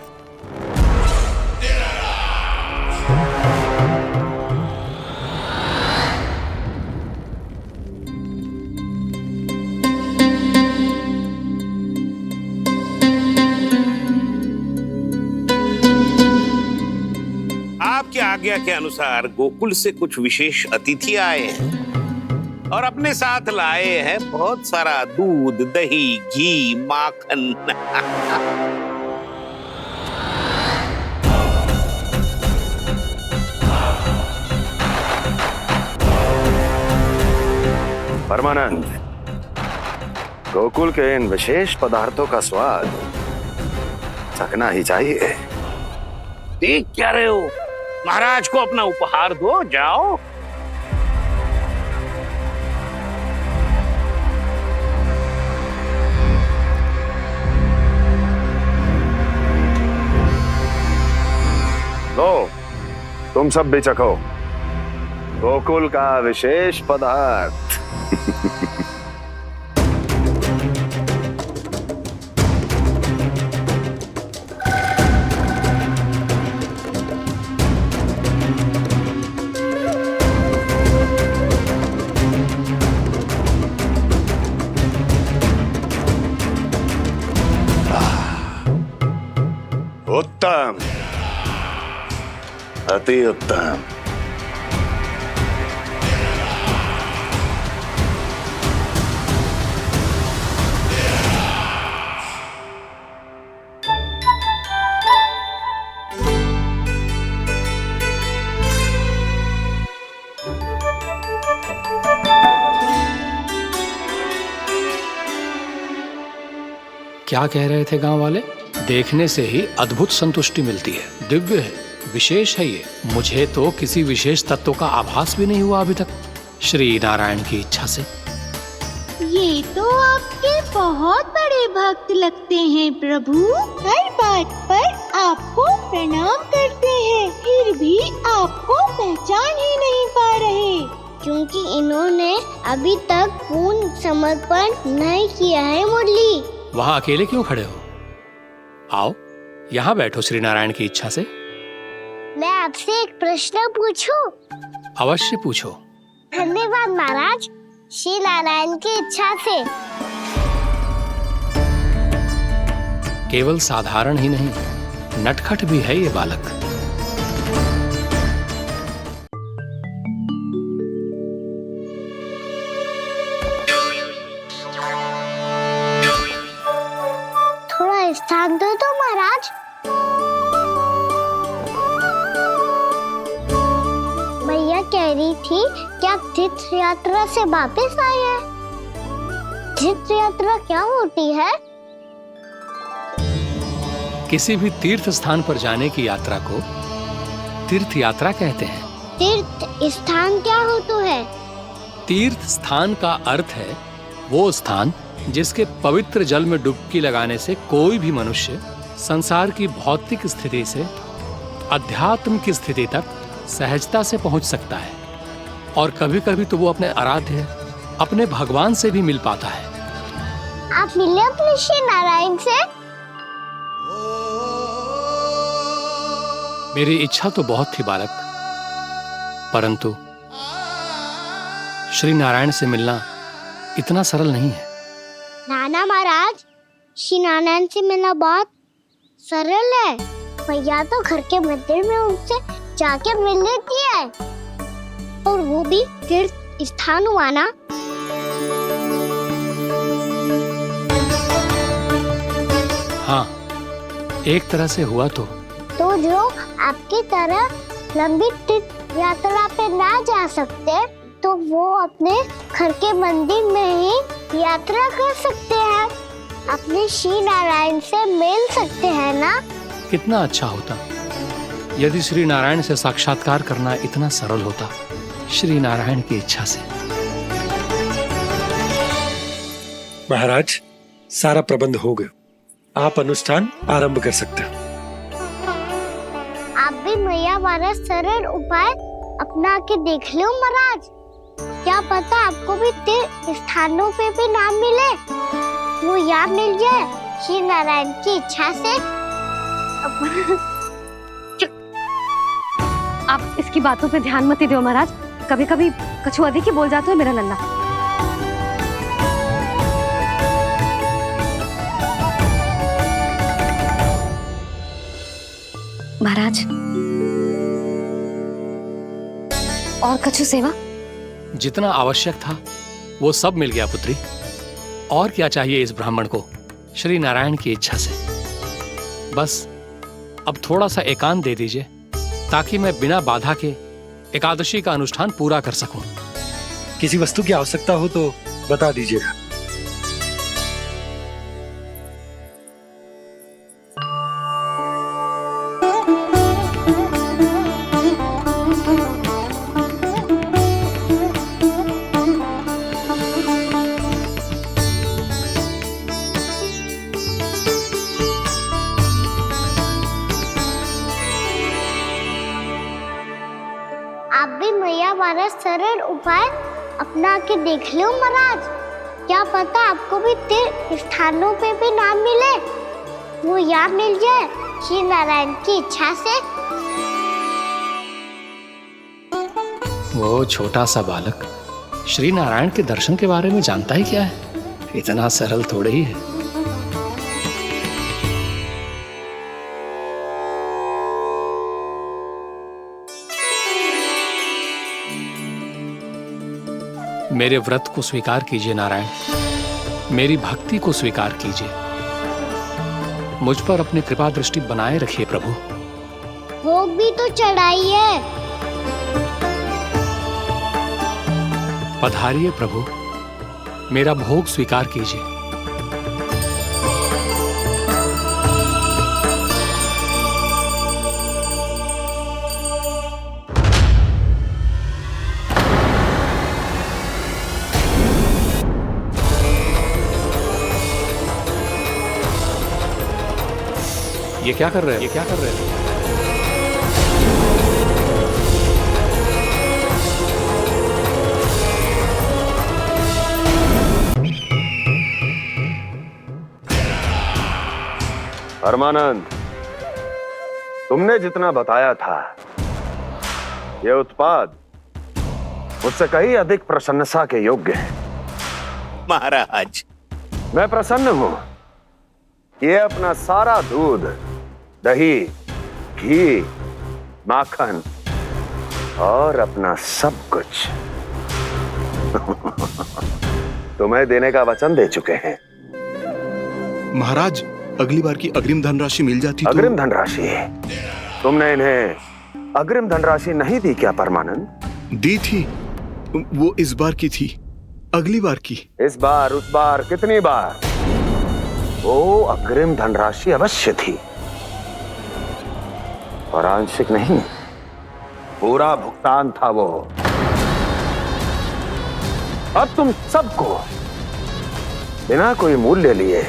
आपकी आज्ञा के अनुसार गोकुल से कुछ विशेष अतिथि आए हैं और अपने साथ लाए हैं बहुत सारा दूध, दही, घी, माखन।
परमानंद, गोकुल के इन विशेष पदार्थों का स्वाद चखना ही चाहिए।
देख क्या रहे हो? महाराज को अपना उपहार दो, जाओ।
तुम सब भी चखो गोकुल का विशेष पदार्थ। उत्तम, अति उत्तम।
क्या कह रहे थे गांव वाले? देखने से ही अद्भुत संतुष्टि मिलती है, दिव्य है, विशेष है ये। मुझे तो किसी विशेष तत्व का आभास भी नहीं हुआ अभी तक, श्री नारायण की इच्छा से।
ये तो आपके बहुत बड़े भक्त लगते हैं प्रभु। हर बात पर आपको प्रणाम करते हैं, फिर भी आपको पहचान ही नहीं पा रहे।
क्योंकि इन्होंने अभी तक पूर्ण समर्पण नहीं किया है मुरली।
वहाँ अकेले क्यों खड़े हो? आओ यहाँ बैठो श्री नारायण की इच्छा से।
मैं आपसे एक प्रश्न पूछूं?
अवश्य पूछो।
धन्यवाद महाराज, श्री नारायण की इच्छा से।
केवल साधारण ही नहीं, नटखट भी है ये बालक।
थोड़ा स्थान दो तो महाराज। भैया कह रही थी कि आप तीर्थ यात्रा से वापस आए हैं। तीर्थ यात्रा क्या होती है?
किसी भी तीर्थ स्थान पर जाने की यात्रा को तीर्थ यात्रा कहते हैं।
तीर्थ स्थान क्या हो तो है?
तीर्थ स्थान का अर्थ है वो स्थान जिसके पवित्र जल में डुबकी लगाने से कोई भी मनुष्य संसार की भौतिक स्थिति से अध्यात्म की स्थिति तक सहजता से पहुंच सकता है, और कभी कभी तो वो अपने आराध्य, अपने भगवान से भी मिल पाता है।
आप मिले अपने श्री नारायण से?
मेरी इच्छा तो बहुत थी बालक, परंतु श्री नारायण से मिलना इतना सरल नहीं है।
नाना महाराज, श्री नारायण से मिलना बहुत सरल है। भैया तो घर के मंदिर में उनसे जाके मिल लेती है, और वो भी तीर्थ स्थान हुआ ना।
हाँ, एक तरह से हुआ तो
जो आपकी तरह लंबी तीर्थ यात्रा पे ना जा सकते, तो वो अपने घर के मंदिर में ही यात्रा कर सकते हैं, अपने श्री नारायण से मिल सकते हैं ना।
कितना अच्छा होता यदि श्री नारायण से साक्षात्कार करना इतना सरल होता, श्री नारायण की इच्छा से।
महाराज, सारा प्रबंध हो गया, आप अनुष्ठान आरंभ कर सकते हैं।
आप भी मैया वाला सरल उपाय अपना के देख लो महाराज। क्या पता आपको भी तीर्थ स्थानों पे भी नाम मिले, वो यहाँ मिल जाए श्री नारायण की इच्छा से।
आप इसकी बातों पे ध्यान मत दो महाराज, कभी कभी कछु अधिक ही बोल जाते हो मेरा लल्ला। महाराज, और कछु सेवा?
जितना आवश्यक था वो सब मिल गया पुत्री। और क्या चाहिए इस ब्राह्मण को श्री नारायण की इच्छा से? बस अब थोड़ा सा एकांत दे दीजिए, ताकि मैं बिना बाधा के एकादशी का अनुष्ठान पूरा कर सकूं।
किसी वस्तु की आवश्यकता हो तो बता दीजिएगा।
कोई सरल उपाय अपना के देख लो महाराज। क्या पता आपको भी तीर्थ स्थानों पे भी नाम मिले, वो यहाँ मिल जाए श्री नारायण की इच्छा से।
वो छोटा सा बालक श्री नारायण के दर्शन के बारे में जानता ही क्या है? इतना सरल थोड़े ही है। मेरे व्रत को स्वीकार कीजिए नारायण, मेरी भक्ति को स्वीकार कीजिए, मुझ पर अपनी कृपा दृष्टि बनाए रखिए प्रभु।
भोग भी तो चढ़ाइए।
पधारिए प्रभु, मेरा भोग स्वीकार कीजिए। ये क्या कर रहे हैं? ये क्या कर रहे हैं?
परमानंद, तुमने जितना बताया था ये उत्पाद मुझसे कहीं अधिक प्रशंसा के योग्य है।
महाराज,
मैं प्रसन्न हूं। ये अपना सारा दूध, दही, घी, माखन और अपना सब कुछ तुम्हें देने का वचन दे चुके हैं।
महाराज, अगली बार की अग्रिम धनराशि मिल जाती तो।
अग्रिम धनराशि? तुमने इन्हें अग्रिम धनराशि नहीं दी क्या परमानंद?
दी थी, वो इस बार की थी, अगली बार की।
इस बार, उस बार, कितनी बार? वो अग्रिम धनराशि अवश्य थी और आंशिक नहीं, पूरा भुगतान था वो। अब तुम सबको बिना कोई मूल्य लिए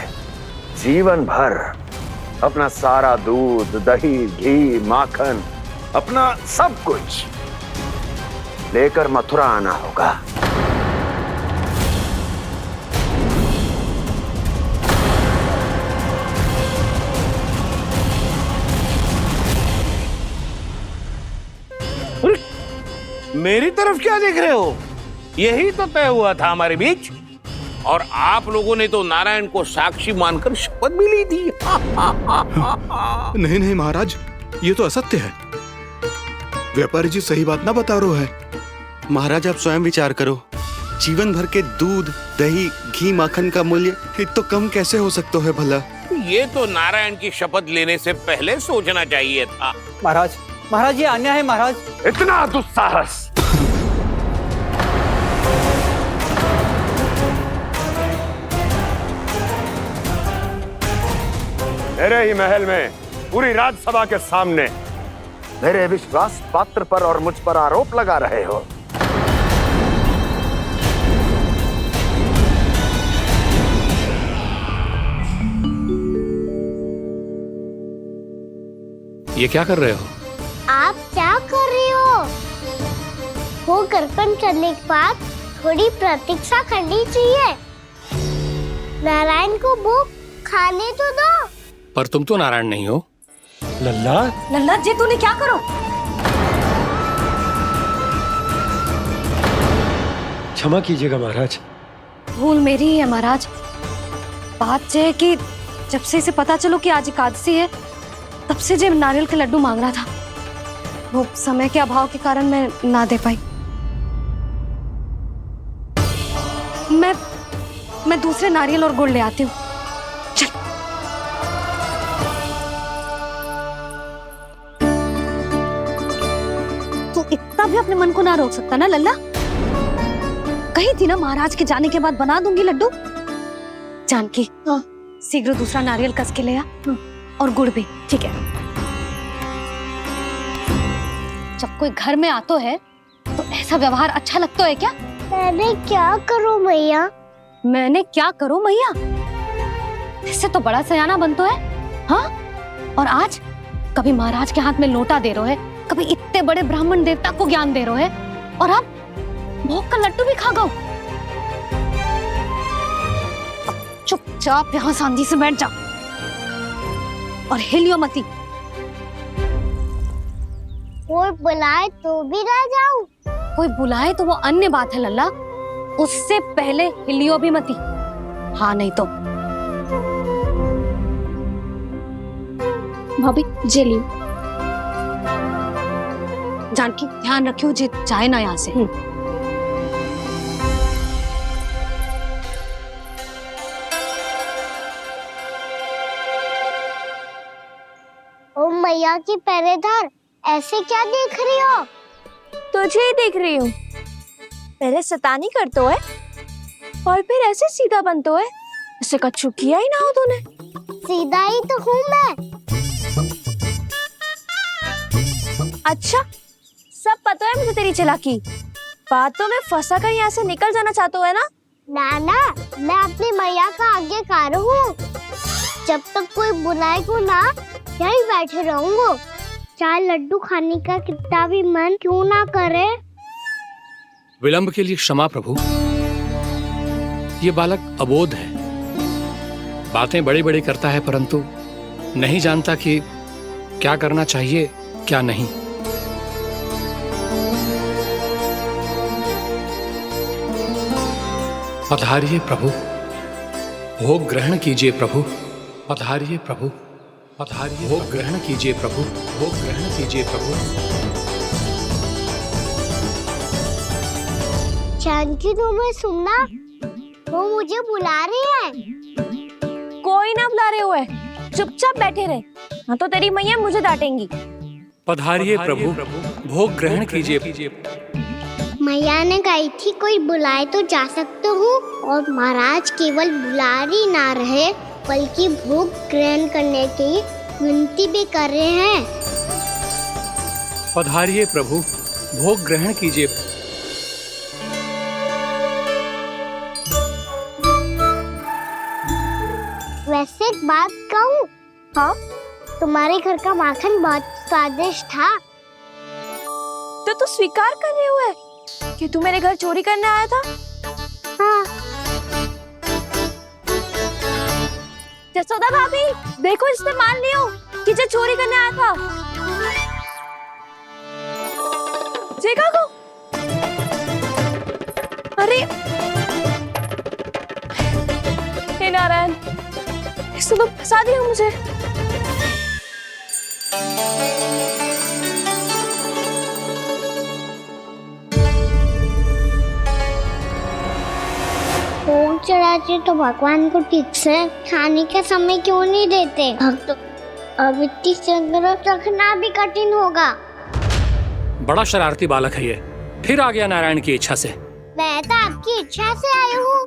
जीवन भर अपना सारा दूध, दही, घी, माखन, अपना सब कुछ लेकर मथुरा आना होगा।
मेरी तरफ क्या देख रहे हो? यही तो तय हुआ था हमारे बीच, और आप लोगों ने तो नारायण को साक्षी मानकर शपथ भी ली थी।
नहीं नहीं महाराज, ये तो असत्य है। व्यापारी जी सही बात ना बता रहे हैं।
महाराज, आप स्वयं विचार करो, जीवन भर के दूध, दही, घी, माखन का मूल्य तो कम कैसे हो सकता है भला?
ये तो नारायण की शपथ लेने से पहले सोचना चाहिए था।
महाराज, महाराज, ये अन्याय है महाराज।
इतना दुस्साहस! मेरे ही महल में पूरी राजसभा के सामने मेरे विश्वास पात्र पर और मुझ पर आरोप लगा रहे हो।
ये क्या कर रहे हो?
आप क्या कर रहे हो? वो कर्पण करने के बाद थोड़ी प्रतीक्षा करनी चाहिए। नारायण को भोग खाने तो दो।
पर तुम तो नारायण नहीं हो।
लल्ला,
लल्ला जी, तूने क्या करो?
क्षमा कीजिएगा महाराज।
भूल मेरी ही है महाराज। बात ये है कि जब से इसे पता चलो कि आज एकादशी है, तब से जो नारियल के लड्डू मांग रहा था, वो समय के अभाव के कारण मैं ना दे पाई। मैं दूसरे नारियल और गुड़ ले आती हूँ। चल। तू इतना भी अपने मन को ना रोक सकता ना लल्ला? कही थी ना महाराज के जाने के बाद बना दूंगी लड्डू। जानकी, शीघ्र दूसरा नारियल कस के ले आ, और गुड़ भी। ठीक है। जब कोई घर में आता है तो ऐसा व्यवहार अच्छा लगता है क्या?
मैंने क्या करूं मैया?
मैंने क्या करूं मैया? इससे तो बड़ा सयाना बनतो है। हाँ? और आज कभी महाराज के हाथ में लोटा दे रहे है, कभी इतने बड़े ब्राह्मण देवता को ज्ञान दे रहे है, और अब भोग का लड्डू भी खा गो। चुपचाप यहाँ शांति से बैठ जा और हिलियो मती।
कोई बुलाए तो भी ना जाऊं?
कोई बुलाए तो वो अन्य बात है लल्ला, उससे पहले हिलियो भी मती। हाँ नहीं तो।
भाभी जेली
जानकी ध्यान रखियो जे जाए ना यहाँ से।
ओ मैया की पहरेदार, ऐसे क्या देख रही हो?
तुझे ही देख रही हूँ। पहले शैतानी करतो है और फिर ऐसे सीधा बनतो है, ऐसे कच्चू किया ही ना हो तूने।
सीधा ही तो हूँ मैं।
अच्छा, सब पता है मुझे तेरी चालाकी। बातों में फंसा कर यहाँ से निकल जाना चाहते हो है ना?
नाना, मैं अपनी मैया का आज्ञाकार हूँ। जब तक कोई बुलाएगा ना, यहीं बैठे रहूंगा। चाहे लड्डू खाने का कितना भी मन क्यों ना करे।
विलंब के लिए क्षमा प्रभु। ये बालक अबोध है, बातें बड़ी बड़ी करता है परंतु नहीं जानता कि क्या करना चाहिए क्या नहीं। पधारिए प्रभु, भोग ग्रहण कीजिए प्रभु। पधारिए प्रभु, पधारिए। भोग ग्रहण कीजिए प्रभु, भोग ग्रहण कीजिए प्रभु।
जानकी, तुम्हें सुनना, वो मुझे बुला रही है।
कोई ना बुला रहे हुए, चुपचाप बैठे रहे, हाँ तो तेरी मैया मुझे डांटेंगी।
पधारिए प्रभु, भोग ग्रहण कीजिए।
मैया ने कही थी कोई बुलाए तो जा सकते हूँ, और महाराज केवल बुला ही ना रहे बल्कि भोग ग्रहण करने की विनती भी कर रहे हैं।
पधारिए प्रभु, भोग ग्रहण कीजिए।
वैसे एक बात कहूँ?
हाँ?
तुम्हारे घर का माखन बहुत स्वादिष्ट था।
तो तू स्वीकार कर रहे हुए कि तू मेरे घर चोरी करने आया था?
हाँ।
जसोदा भाभी, देखो इसने मान लियो कि जो चोरी करने आया था। देखा को? अरे हे नारायण, इसने तो फंसा दिया मुझे।
भोग चढ़ाते तो भगवान को ठीक से खाने का समय क्यों नहीं देते? भक्त अब इतनी संग्रह रखना भी कठिन होगा।
बड़ा शरारती बालक है ये, फिर आ गया नारायण की इच्छा से।
मैं तो आपकी इच्छा से आई हूँ।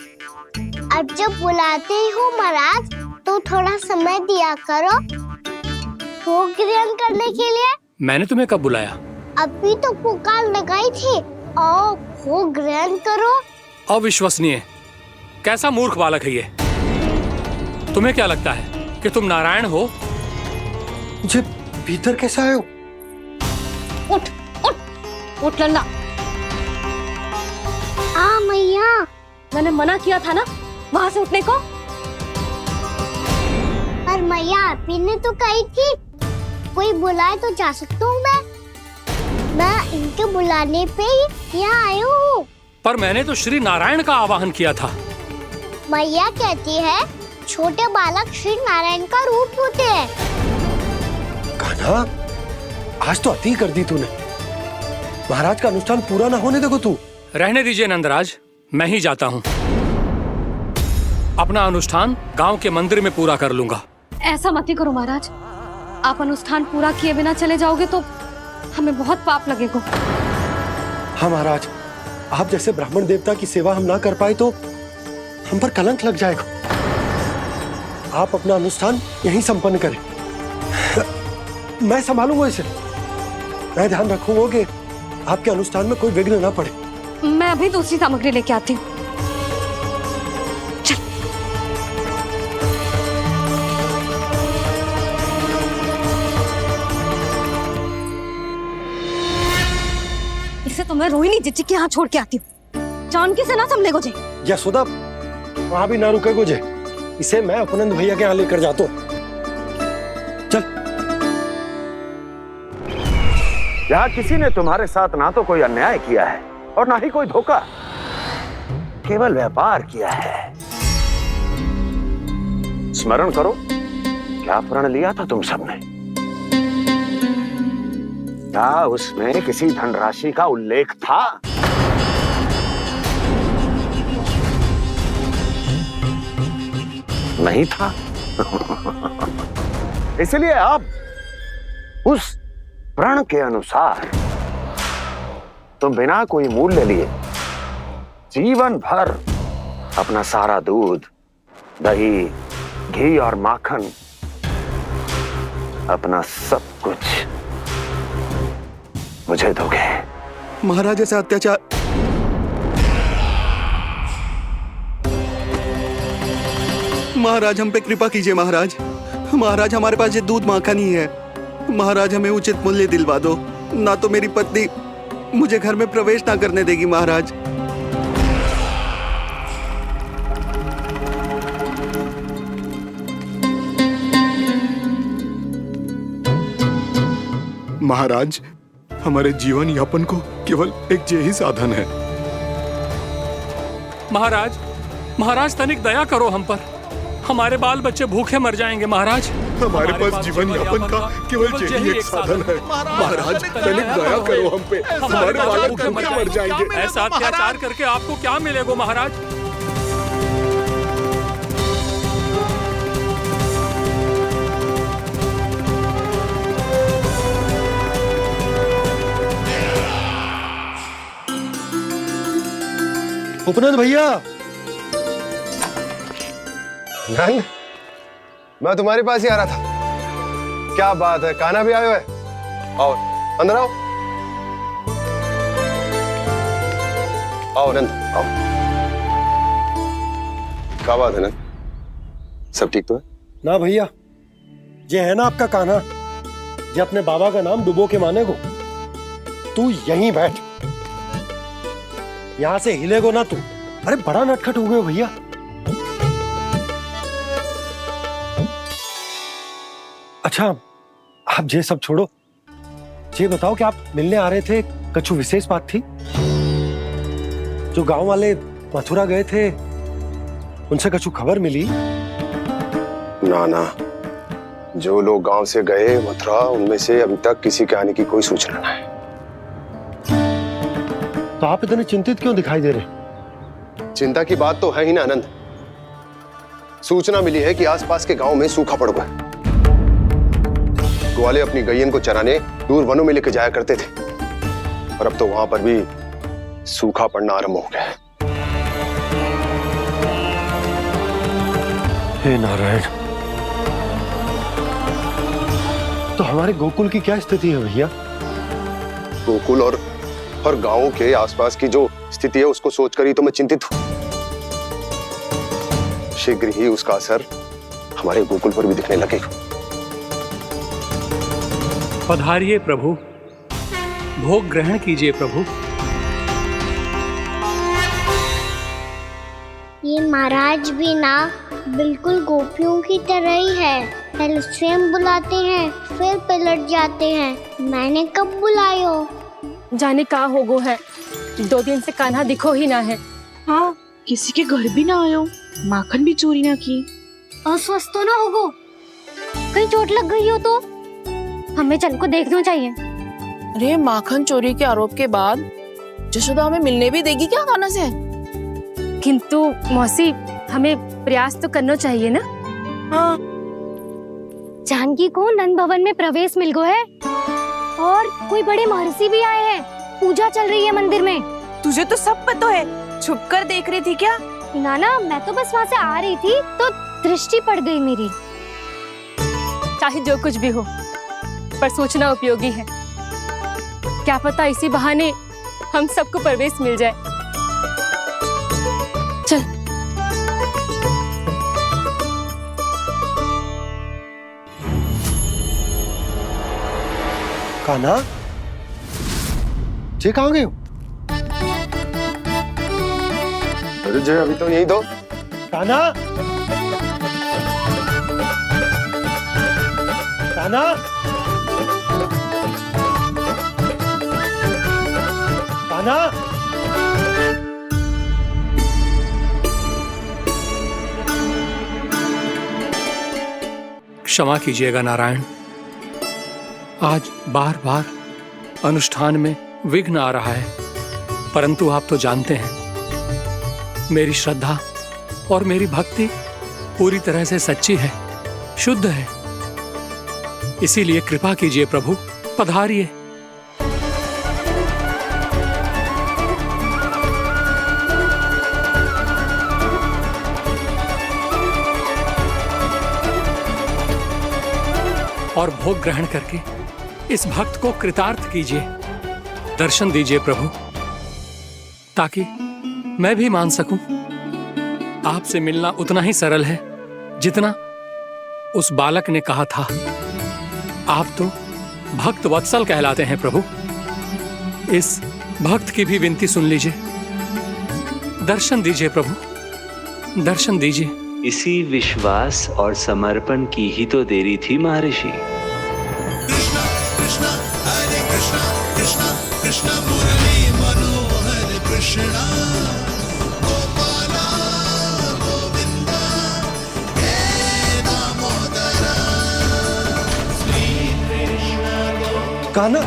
अब जब बुलाते ही हो महाराज, तो थोड़ा समय दिया करो भोग ग्रहण करने के लिए।
मैंने तुम्हें कब बुलाया?
अभी तो पुकार लगाई थी, आओ भोग ग्रहण करो।
अविश्वसनीय, कैसा मूर्ख बालक है ये। तुम्हें क्या लगता है कि तुम नारायण हो?
मुझे भीतर कैसे आए हो?
उठ उठ उठ लल्ला।
मैया,
मैंने मना किया था ना वहां से उठने को।
पर मैया, आपी ने तो कही थी कोई बुलाए तो जा सकता हूँ मैं इनके बुलाने पे ही यहाँ आई हूँ।
पर मैंने तो श्री नारायण का आवाहन किया था।
मैया कहती है छोटे बालक श्री नारायण का रूप होते हैं।
कान्हा, आज तो अति कर दी तूने। महाराज का अनुष्ठान पूरा ना होने देखो तू।
रहने दीजिए नंदराज, मैं ही जाता हूँ। अपना अनुष्ठान गांव के मंदिर में पूरा कर लूंगा।
ऐसा मत ही करो महाराज, आप अनुष्ठान पूरा किए बिना चले जाओगे तो हमें बहुत पाप लगेगा।
हाँ महाराज, आप जैसे ब्राह्मण देवता की सेवा हम ना कर पाए तो हम पर कलंक लग जाएगा। आप अपना अनुष्ठान यहीं संपन्न करें, मैं संभालूंगा इसे। मैं ध्यान रखूंगा कि आपके अनुष्ठान में कोई विघ्न ना पड़े।
मैं अभी दूसरी सामग्री लेके आती हूँ। इसे तो मैं रोहिणी जीजी के यहाँ छोड़ के आती हूँ। जानकी से ना संभले गुजे।
यशोदा वहां भी ना रुके गुजे, इसे मैं उपनंद भैया के यहाँ लेकर जाता हूँ। चल।
यहाँ किसी ने तुम्हारे साथ ना तो कोई अन्याय किया है और ना ही कोई धोखा, केवल व्यापार किया है। स्मरण करो, क्या प्रण लिया था तुम सबने? क्या उसमें किसी धनराशि का उल्लेख था? नहीं था। इसलिए अब उस प्रण के अनुसार तुम बिना कोई मूल्य लिए जीवन भर अपना सारा दूध, दही, घी और माखन, अपना सब कुछ मुझे दोगे।
महाराज ऐसा अत्याचार। महाराज हम पे कृपा कीजिए महाराज। महाराज हमारे पास ये दूध माखन ही है। महाराज हमें उचित मूल्य दिलवा दो, ना तो मेरी पत्नी मुझे घर में प्रवेश ना करने देगी महाराज।
महाराज हमारे जीवन यापन को केवल एक यही साधन है।
महाराज, महाराज तनिक दया करो हम पर, हमारे बाल बच्चे भूखे मर जाएंगे महाराज।
हमारे पास जीवन यापन का केवल यही एक साधन है। महाराज तनिक दया करो हम पे, हमारे बालक भूखे मर जाएंगे।
ऐसा अत्याचार करके आपको क्या मिलेगा महाराज?
उपनंद भैया।
नंद, मैं तुम्हारे पास ही आ रहा था। क्या बात है, कान्हा भी आए हुए? आओ अंदर आओ। आओ नंद आओ। क्या बात है नंद, सब ठीक तो है?
ना भैया, ये है ना आपका कान्हा, ये अपने बाबा का नाम डुबो के माने को। तू यहीं बैठ, यहां से हिलेगो ना तू। अरे बड़ा नटखट हो गए भैया। अच्छा आप ये सब छोड़ो, ये बताओ कि आप मिलने आ रहे थे, कछु विशेष बात थी? जो गांव वाले मथुरा गए थे उनसे कछु खबर मिली?
ना ना, जो लोग गांव से गए मथुरा, उनमें से अभी तक किसी के आने की कोई सूचना नहीं है।
तो आप इतने चिंतित क्यों दिखाई दे रहे?
चिंता की बात तो है ही ना आनंद। सूचना मिली है कि आसपास के गांव में सूखा पड़ गया। ग्वाले अपनी गैयन को चराने दूर वनों में लेकर जाया करते थे, और अब तो वहां पर भी सूखा पड़ना आरंभ हो गया है।
हे नारायण, तो हमारे गोकुल की क्या स्थिति है भैया?
गोकुल और गांवों के आसपास की जो स्थिति है उसको सोचकर ही तो मैं चिंतित हूं। शीघ्र ही उसका असर हमारे गोकुल पर भी दिखने लगेगा।
पधारिए प्रभु, भोग ग्रहण कीजिए प्रभु।
ये महाराज भी ना बिल्कुल गोपियों की तरह ही है। पहले स्वयं बुलाते हैं, फिर पलट जाते हैं। मैंने कब बुलाए हो?
जाने का होगो है, 2 दिन से कान्हा दिखो ही ना है।
हाँ, किसी के घर भी ना आयो, माखन भी चोरी ना की।
अस्वस्थ तो ना होगो, कहीं चोट लग गई हो तो? हमें चल को देखना चाहिए।
अरे माखन चोरी के आरोप के बाद जशोदा हमें मिलने भी देगी क्या कान्हा से?
किंतु मौसी, हमें प्रयास तो करना चाहिए ना।
हाँ।
जानकी को नंद भवन में प्रवेश मिल गो है, और कोई बड़े महर्षि भी आए हैं। पूजा चल रही है मंदिर में।
तुझे तो सब पता है, छुप कर देख रही थी क्या?
ना, मैं तो बस वहाँ से आ रही थी तो दृष्टि पड़ गई मेरी।
चाहे जो कुछ भी हो, पर सूचना उपयोगी है। क्या पता इसी बहाने हम सबको प्रवेश मिल जाए। चल।
कान्हा, ये कहाँ गए हो?
रुझे अभी तो यही दो।
कान्हा, कान्हा, कान्हा।
क्षमा कीजिएगा नारायण, आज बार बार अनुष्ठान में विघ्न आ रहा है, परंतु आप तो जानते हैं मेरी श्रद्धा और मेरी भक्ति पूरी तरह से सच्ची है, शुद्ध है। इसीलिए कृपा कीजिए प्रभु, पधारिए। और भोग ग्रहण करके इस भक्त को कृतार्थ कीजिए। दर्शन दीजिए प्रभु, ताकि मैं भी मान सकूं। आपसे मिलना उतना ही सरल है जितना उस बालक ने कहा था। आप तो भक्त वत्सल कहलाते हैं प्रभु। इस भक्त की भी विनती सुन लीजिए। दर्शन दीजिए प्रभु, दर्शन दीजिए।
इसी विश्वास और समर्पण की ही तो देरी थी महर्षि।
कृष्ण मुरली मनोहर कृष्णा गोपाला गोविंदा हे दामोदरा श्री कृष्ण।
कान्हा,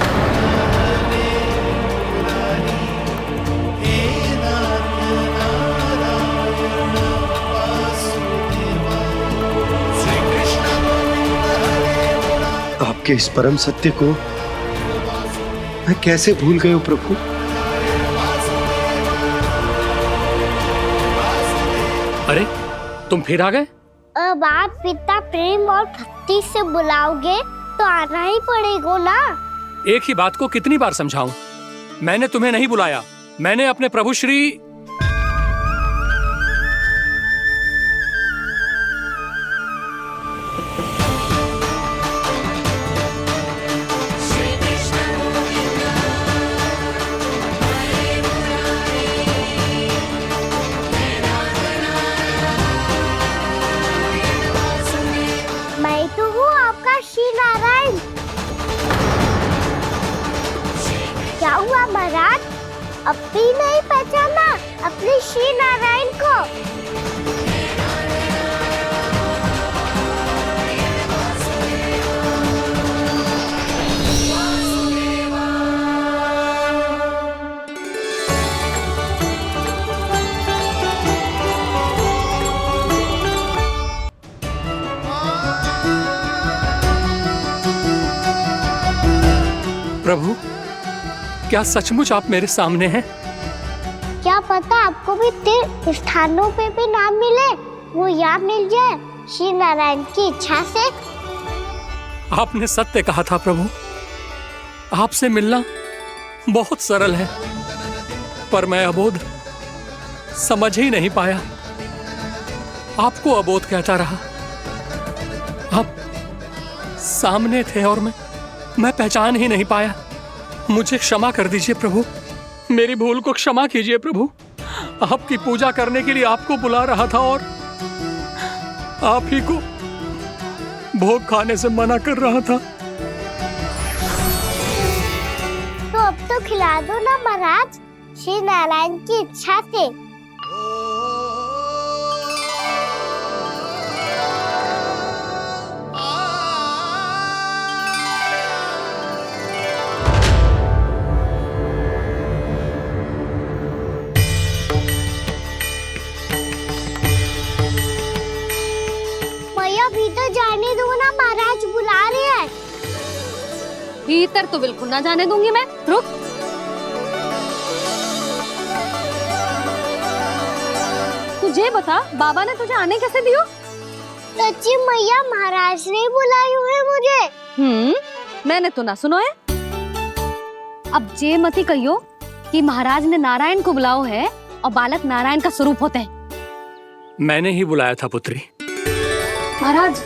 आपके इस परम सत्य को मैं कैसे भूल गया प्रभु।
अरे तुम फिर आ गए?
अब आप इतना प्रेम और भक्ति से बुलाओगे तो आना ही पड़ेगा ना।
एक ही बात को कितनी बार समझाऊं? मैंने तुम्हें नहीं बुलाया, मैंने अपने प्रभु श्री
मैं तो हूँ आपका श्री नारायण। क्या हुआ महाराज, अब भी नहीं पहचाना अपने श्री नारायण को?
प्रभु, क्या सचमुच आप मेरे सामने हैं?
क्या पता आपको भी तीर्थ स्थानों पे भी नाम मिले, वो यहाँ मिल जाए श्री नारायण की इच्छा से।
आपने सत्य कहा था प्रभु, आपसे मिलना बहुत सरल है, पर मैं अबोध समझ ही नहीं पाया। आपको अबोध कहता रहा। आप सामने थे और मैं पहचान ही नहीं पाया। मुझे क्षमा कर दीजिए प्रभु, मेरी भूल को क्षमा कीजिए प्रभु। आपकी पूजा करने के लिए आपको बुला रहा था और आप ही को भोग खाने से मना कर रहा था।
तो अब तो खिला दो ना महाराज, श्री नारायण की इच्छा से। भीतर जाने दो ना, महाराज बुला रहे हैं।
भीतर तो बिल्कुल ना जाने दूंगी मैं। रुक। तुझे बता, बाबा ने तुझे आने कैसे दियो?
सच्ची मैया, महाराज ने बुलाई हुई मुझे।
मैंने तो ना सुनो है। अब जे मती कहियो कि महाराज ने नारायण को बुलाओ है और बालक नारायण का स्वरूप होते हैं।
मैंने ही बुलाया था पुत्री।
महाराज,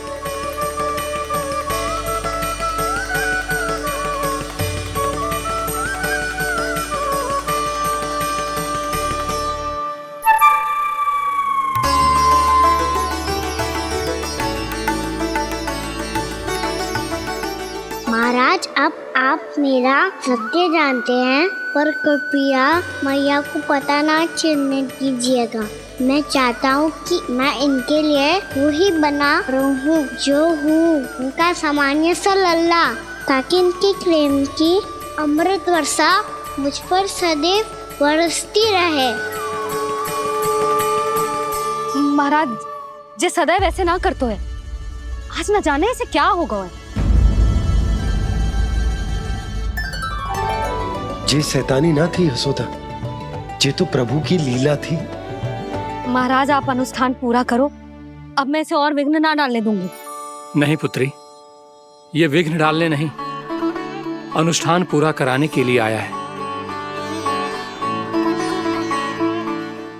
महाराज अब आप मेरा सत्य जानते हैं, पर कृपया मैया को पता ना चलने दीजिएगा। मैं चाहता हूँ कि मैं इनके लिए वही बना रहूँ जो हूँ, उनका सामान्य सा लल्ला, ताकि इनके प्रेम की अमृत वर्षा मुझ पर सदैव बरसती रहे।
महाराज जे सदैव ऐसे ना करतो है, आज न जाने इसे क्या होगा है।
जे शैतानी ना थी यशोदा, जे तो प्रभु की लीला थी।
महाराज आप अनुष्ठान पूरा करो, अब मैं इसे और विघ्न ना डालने दूंगी।
नहीं पुत्री, ये विघ्न डालने नहीं, अनुष्ठान पूरा कराने के लिए आया है।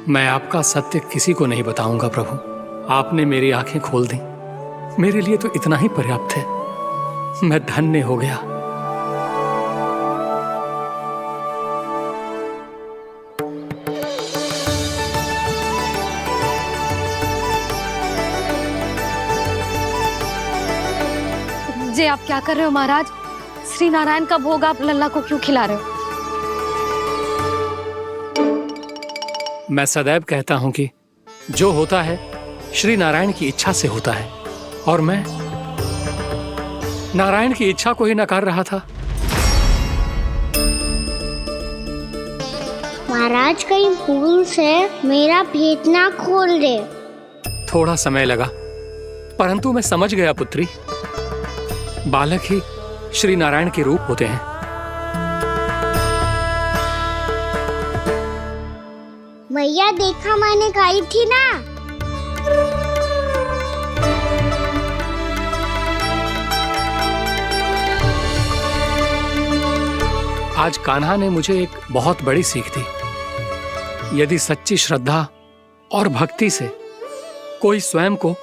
मैं आपका सत्य किसी को नहीं बताऊंगा प्रभु। आपने मेरी आंखें खोल दी, मेरे लिए तो इतना ही पर्याप्त है। मैं धन्य हो गया।
जे आप क्या कर रहे हो महाराज? श्री नारायण का भोग आप लल्ला को क्यों खिला रहे हो?
मैं सदैव कहता हूं कि जो होता है श्री नारायण की इच्छा से होता है, और मैं नारायण की इच्छा को ही नकार रहा था।
महाराज कहीं भूल से मेरा भेद ना खोल दे।
थोड़ा समय लगा, परंतु मैं समझ गया पुत्री। बालक ही श्री नारायण के रूप होते हैं।
मैया देखा मैंने खाई थी ना।
आज कान्हा ने मुझे एक बहुत बड़ी सीख दी। यदि सच्ची श्रद्धा और भक्ति से कोई स्वयं को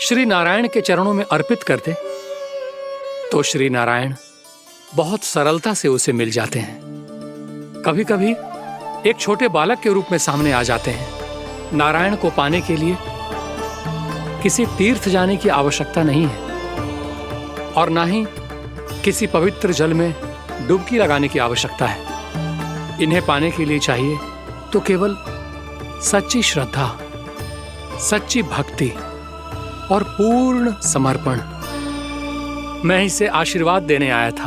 श्री नारायण के चरणों में अर्पित कर दे, तो श्री नारायण बहुत सरलता से उसे मिल जाते हैं। कभी कभी एक छोटे बालक के रूप में सामने आ जाते हैं। नारायण को पाने के लिए किसी तीर्थ जाने की आवश्यकता नहीं है, और ना ही किसी पवित्र जल में डुबकी लगाने की आवश्यकता है। इन्हें पाने के लिए चाहिए तो केवल सच्ची श्रद्धा, सच्ची भक्ति और पूर्ण समर्पण। मैं इसे आशीर्वाद देने आया था,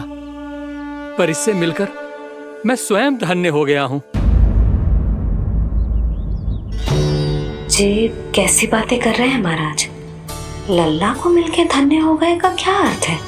पर इससे मिलकर मैं स्वयं धन्य हो गया हूं।
जी कैसी बातें कर रहे हैं महाराज? लल्ला को मिलके धन्य हो गए का क्या अर्थ है?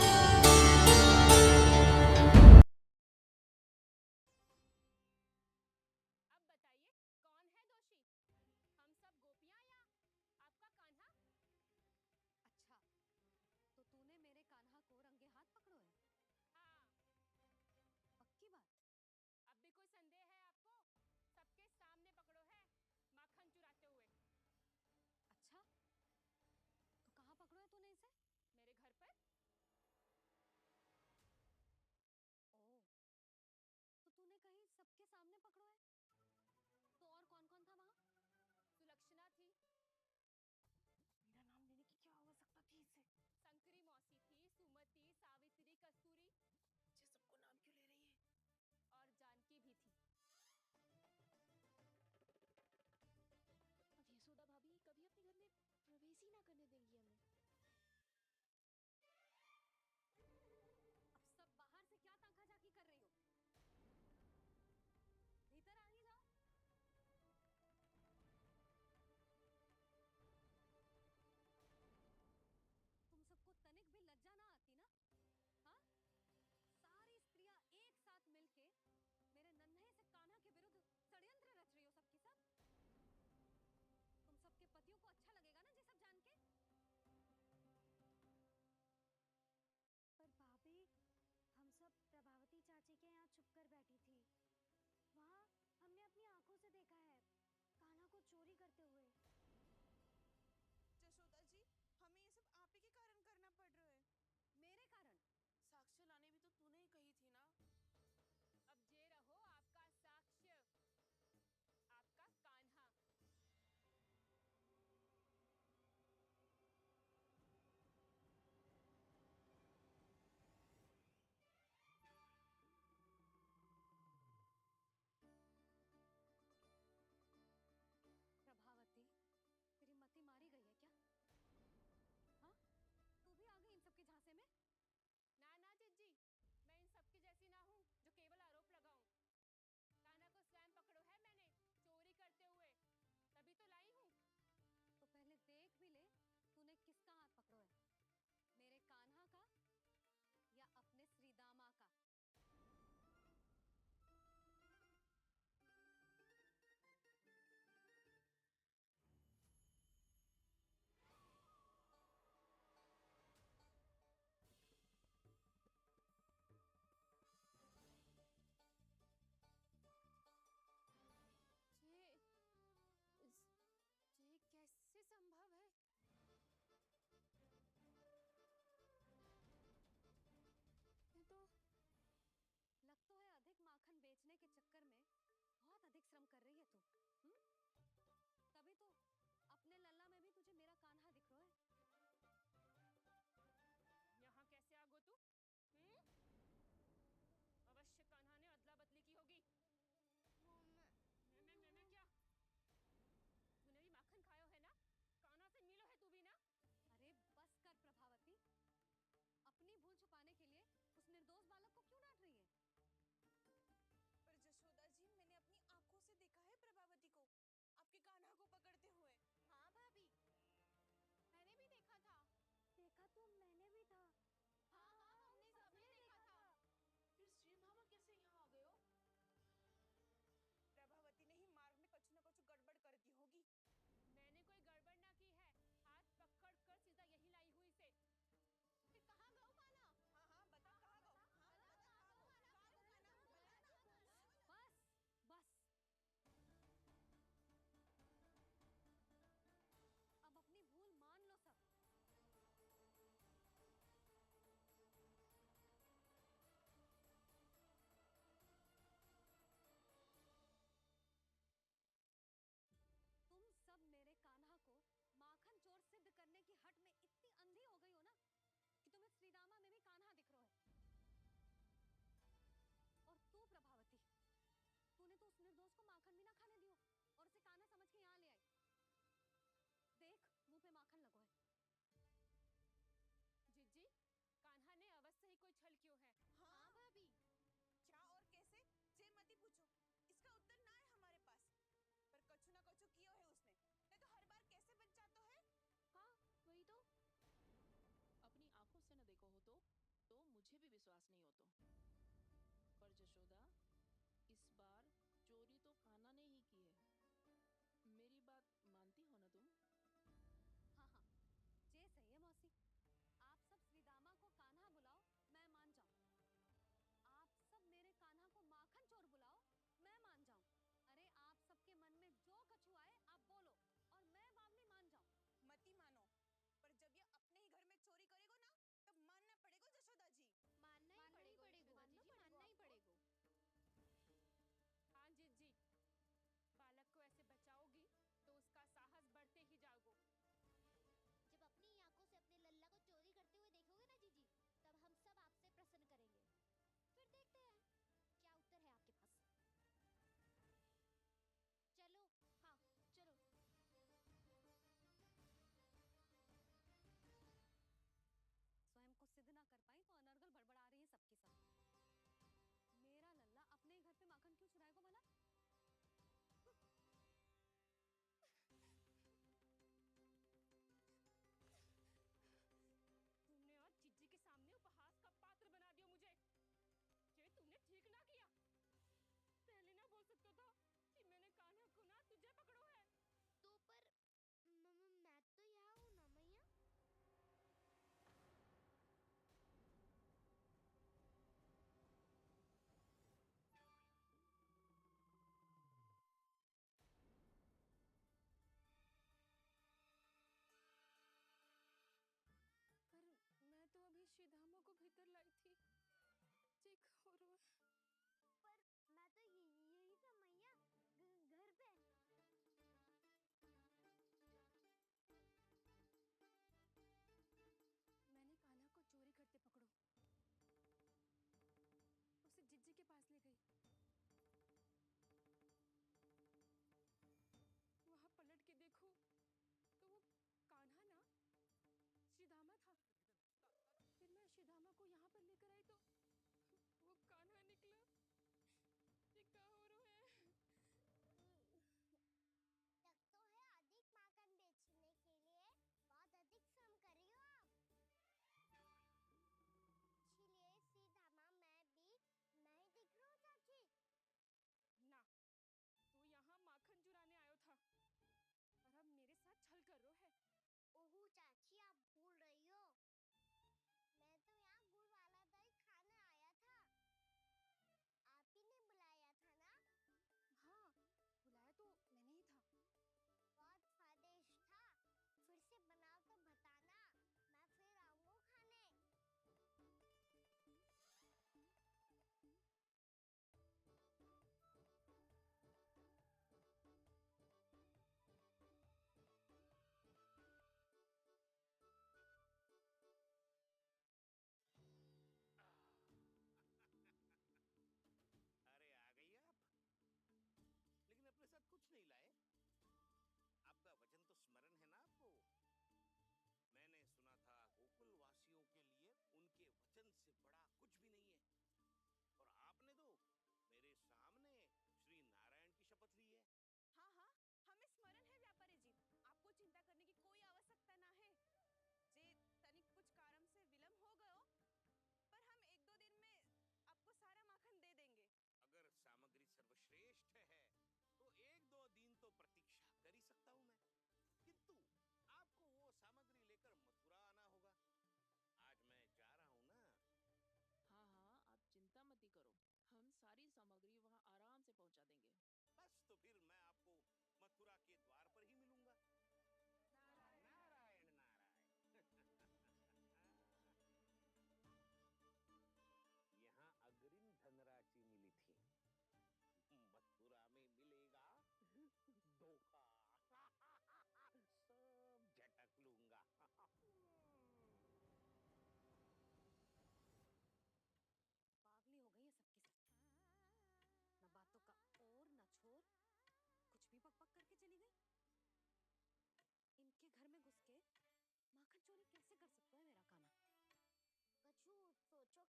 तू? तभी तो अपने लल्ला में भी तुझे मेरा कान्हा दिख रहा है।
यहाँ कैसे आ गो तू? अवश्य कान्हा ने अदला बदली की होगी। मैं क्या? तूने भी माखन खायो है ना? कान्हा से मिलो है तू भी ना?
अरे बस कर प्रभावती, अपनी भूल छुपाने के लिए उस निर्दोष बालक को क्यों डांट रही है?
पर जशोदा जी, मैंने अपनी आंखों से देखा है प्रभावती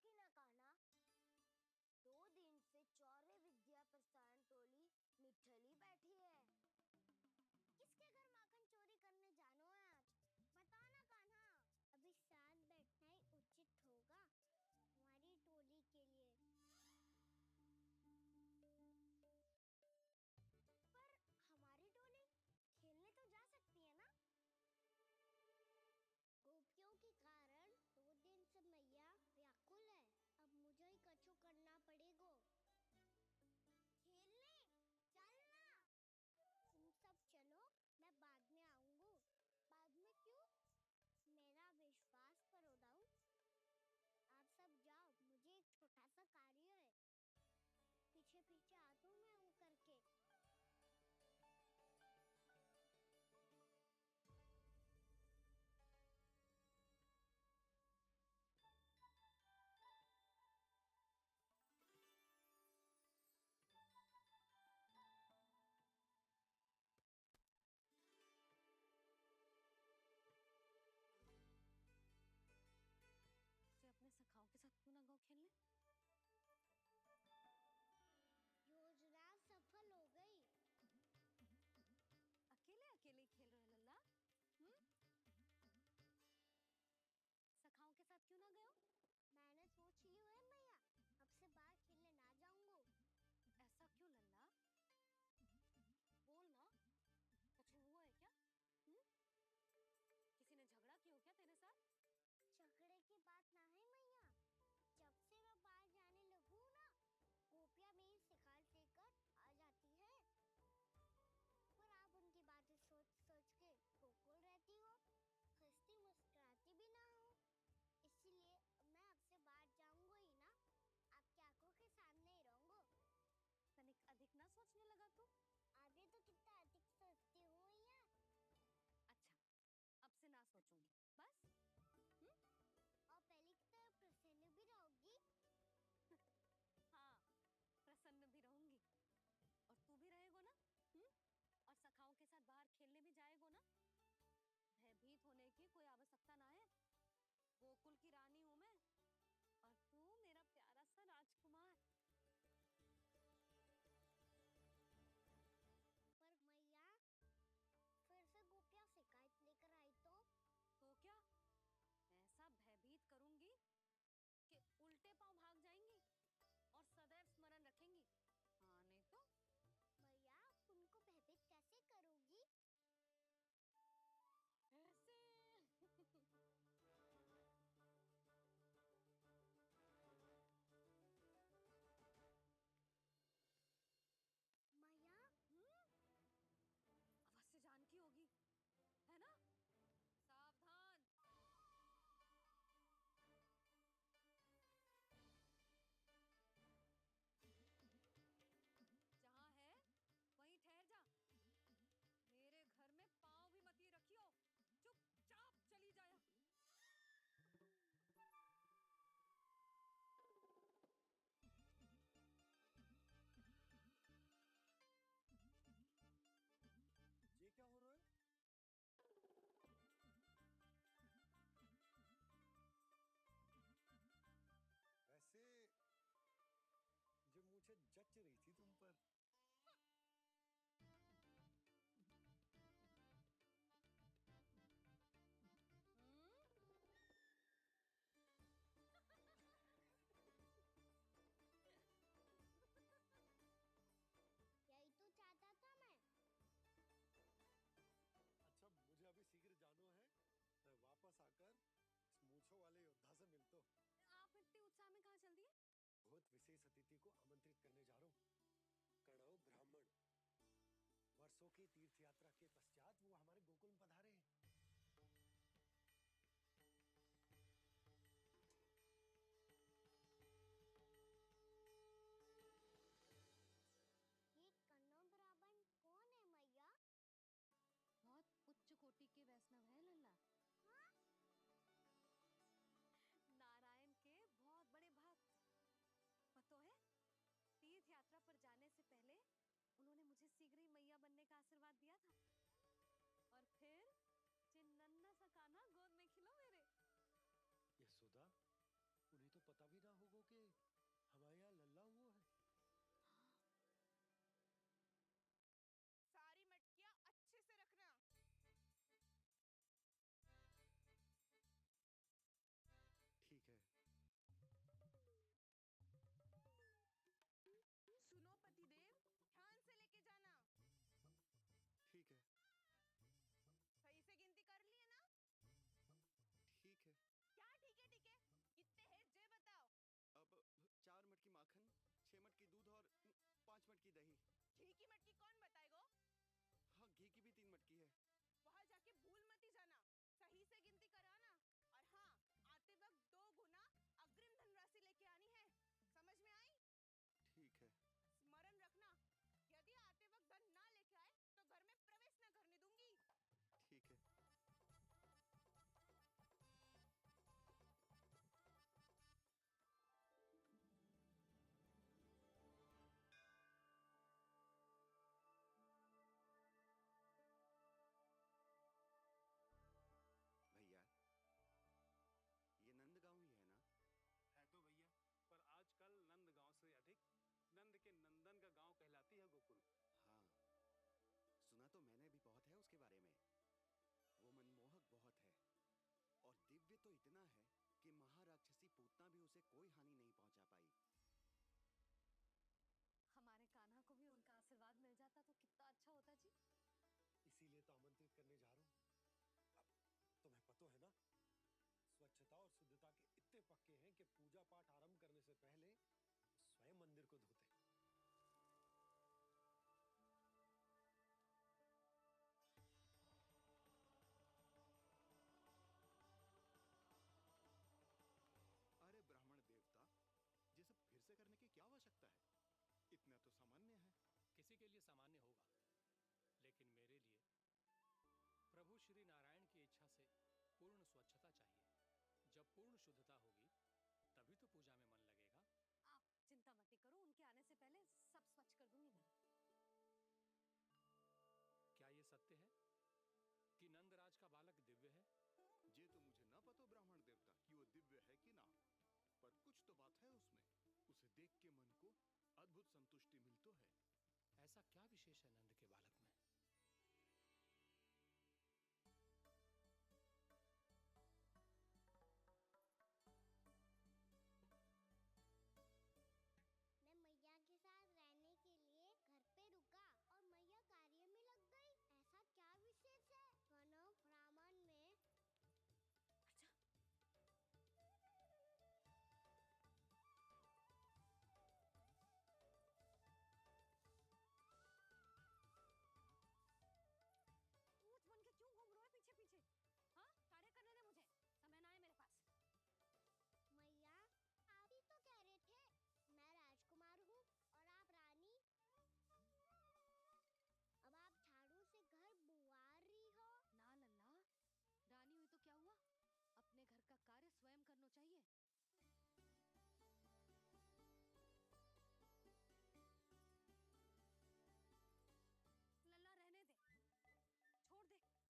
की ना कान्हा। 2 दिन से चौरे विद्या प्रसारण टोली निठली बैठी है। किसके घर माखन चोरी करने जानो है आज? बता ना कान्हा। अभी साथ बैठना ही उचित होगा हमारी टोली के लिए। पर हमारी टोली खेलने तो जा सकती है ना? गोपियों के कारण 2 दिन से मैया व्याकुल है। अब मुझे ही कछु करना पड़ेगा। खेलने चलना। तुम सब चलो, मैं बाद में आऊंगा। बाद में क्यों? मेरा विश्वास करो दाऊ। आप सब जाओ, मुझे एक छोटा सा कार्य है। पीछे पीछे आता हूँ मैं करके।
से अपने सखाओं के साथ क्यों ना गाँव खेलने?
योजना सफल हो गई।
अकेले अकेले ही खेल रहे हो लल्ला? सखाओं के साथ क्यों ना गए हो?
मैंने सोच लिया है मैया, अब से बाहर खेलने ना जाऊंगा।
ऐसा क्यों लल्ला? बोल ना, कुछ हुआ है क्या? किसी ने झगड़ा किया हो क्या तेरे साथ?
झगड़े की बात ना है मैया। जब से मैं बाहर जाने लगू ना, गोपियां मेरी शिकायत लेकर आ जाती है। पर आप उनकी बातें सोच सोच के गोकुल रहती हो, हंसती मुस्कुराती भी ना हो। इसलिए मैं आपसे बाहर जाऊंगा ही ना, आपकी आंखों के सामने ही रहूंगा।
तनिक अधिक ना सोचने लगा तू?
आगे तो कितना अधिक सोचती हूँ मैया।
अच्छा, अब से ना सोचूंगी बस।
और पहले की तरह प्रसन्न भी रहोगी।
हाँ, प्रसन्न भी रहूंगी। और तू भी रहेगा ना? और सखाओं के साथ बाहर खेलने भी जाएगा ना? भयभीत होने की कोई आवश्यकता ना है। गोकुल की रानी हूँ मैं, और तू मेरा प्यारा सा राजकुमार।
पर मैया, फिर से गोपियां शिकायत लेकर आई तो
क्या? ऐसा भयभीत करूंगी कि उल्टे पांव भाग जाएंगी और सदैव स्मरण रखेंगी। हाँ नहीं तो?
मैया, उनको भयभीत कैसे करोगी?
ऐसे।
मैया,
अवश्य जानकी होगी, है ना? सावधान। जहाँ है वहीं ठहर जा। मेरे घर में पाँव भी मत ही रखियो। चुपचाप चली जाया।
ये क्या हो रहा है? वैसे जो मुझे जच रही थी तुम पर।
यही तो चाहता था मैं।
अच्छा, मुझे अभी शीघ्र जानो है। मैं वापस आकर इस मूंछों वाले योद्धा से मिलता हूँ।
आप इतने उत्साह में कहाँ चल दिए?
बहुत विशेष अतिथि को आमंत्रित करने जा रहा हूँ। कणव ब्राह्मण। वर्षों की तीर्थ यात्रा के पश्चात वो हमारे गोकुल में पधारे हैं।
ये कन्नौज ब्राह्मण कौन है मैया?
बहुत उच्च कोटि के वैष्णव है लल्ला।
हाँ?
नारायण के बहुत बड़े भक्त। पता है, तीर्थ यात्रा पर जाने से पहले उन्होंने मुझे शीघ्र ही मैया बनने का आशीर्वाद दिया था। और फिर नन्ना सा कान्हा गोद में खिलो मेरे।
यशोदा, उन्हें तो पता भी ना
मटकी दही।
घी की मटकी कौन बताएगो?
हाँ, घी की भी 3 मटकी है।
वहाँ जाके भूल मती जाना, सही से गिनती कराना। और हाँ, आते वक्त 2 गुना अग्रिम धनराशि लेके आनी है, समझ में आई?
ठीक है।
स्मरण रखना, यदि आते वक्त धन ना लेके आए तो घर में प्रवेश न करने दूंगी।
ठीक है। भैया, ये नंद गांव ही है ना?
है तो भैया, पर आजकल नंद गांव से अधिक नंद के नंदन का गांव कहलाती है गोकुल।
हाँ, सुना तो मैंने भी बहुत है उसके बारे में। वो मनमोहक बहुत है और दिव्य तो इतना है कि महाराक्षसी पूतना भी उसे कोई हानि नहीं पहुंचा पाई।
हमारे कान्हा को भी उनका आशीर्वाद मिल जाता तो कितना अच्छा होता जी।
इसीलिए तो आमंत्रित करने जा रहा हूँ। अब तुम्हें पता है ना, स्वच्छता और शुद्धता के इतने पक्के हैं कि पूजा पाठ आरंभ करने से पहले वो स्वयं मंदिर को धोते।
अरे ब्राह्मण देवता, ये सब फिर से करने की क्या आवश्यकता है? इतना तो सामान्य है।
किसी के लिए सामान्य होगा, लेकिन मेरे लिए प्रभु श्री नारायण की इच्छा से पूर्ण स्वच्छता चाहिए। जब पूर्ण शुद्धता होगी तभी तो पूजा में मन लगेगा।
आप चिंता मत करो, उनके आने से पहले सब स्वच्छ कर दूंगी मैं।
क्या ये सत्य है कि नंदराज का बालक दिव्य है?
ये तो मुझे ना पता ब्राह्मण देवता कि वो दिव्य है कि ना, पर कुछ तो बात है उसमें। उसे देख के मन को अद्भुत संतुष्टि मिल तो है।
ऐसा क्या विशेष है नंद के बालक में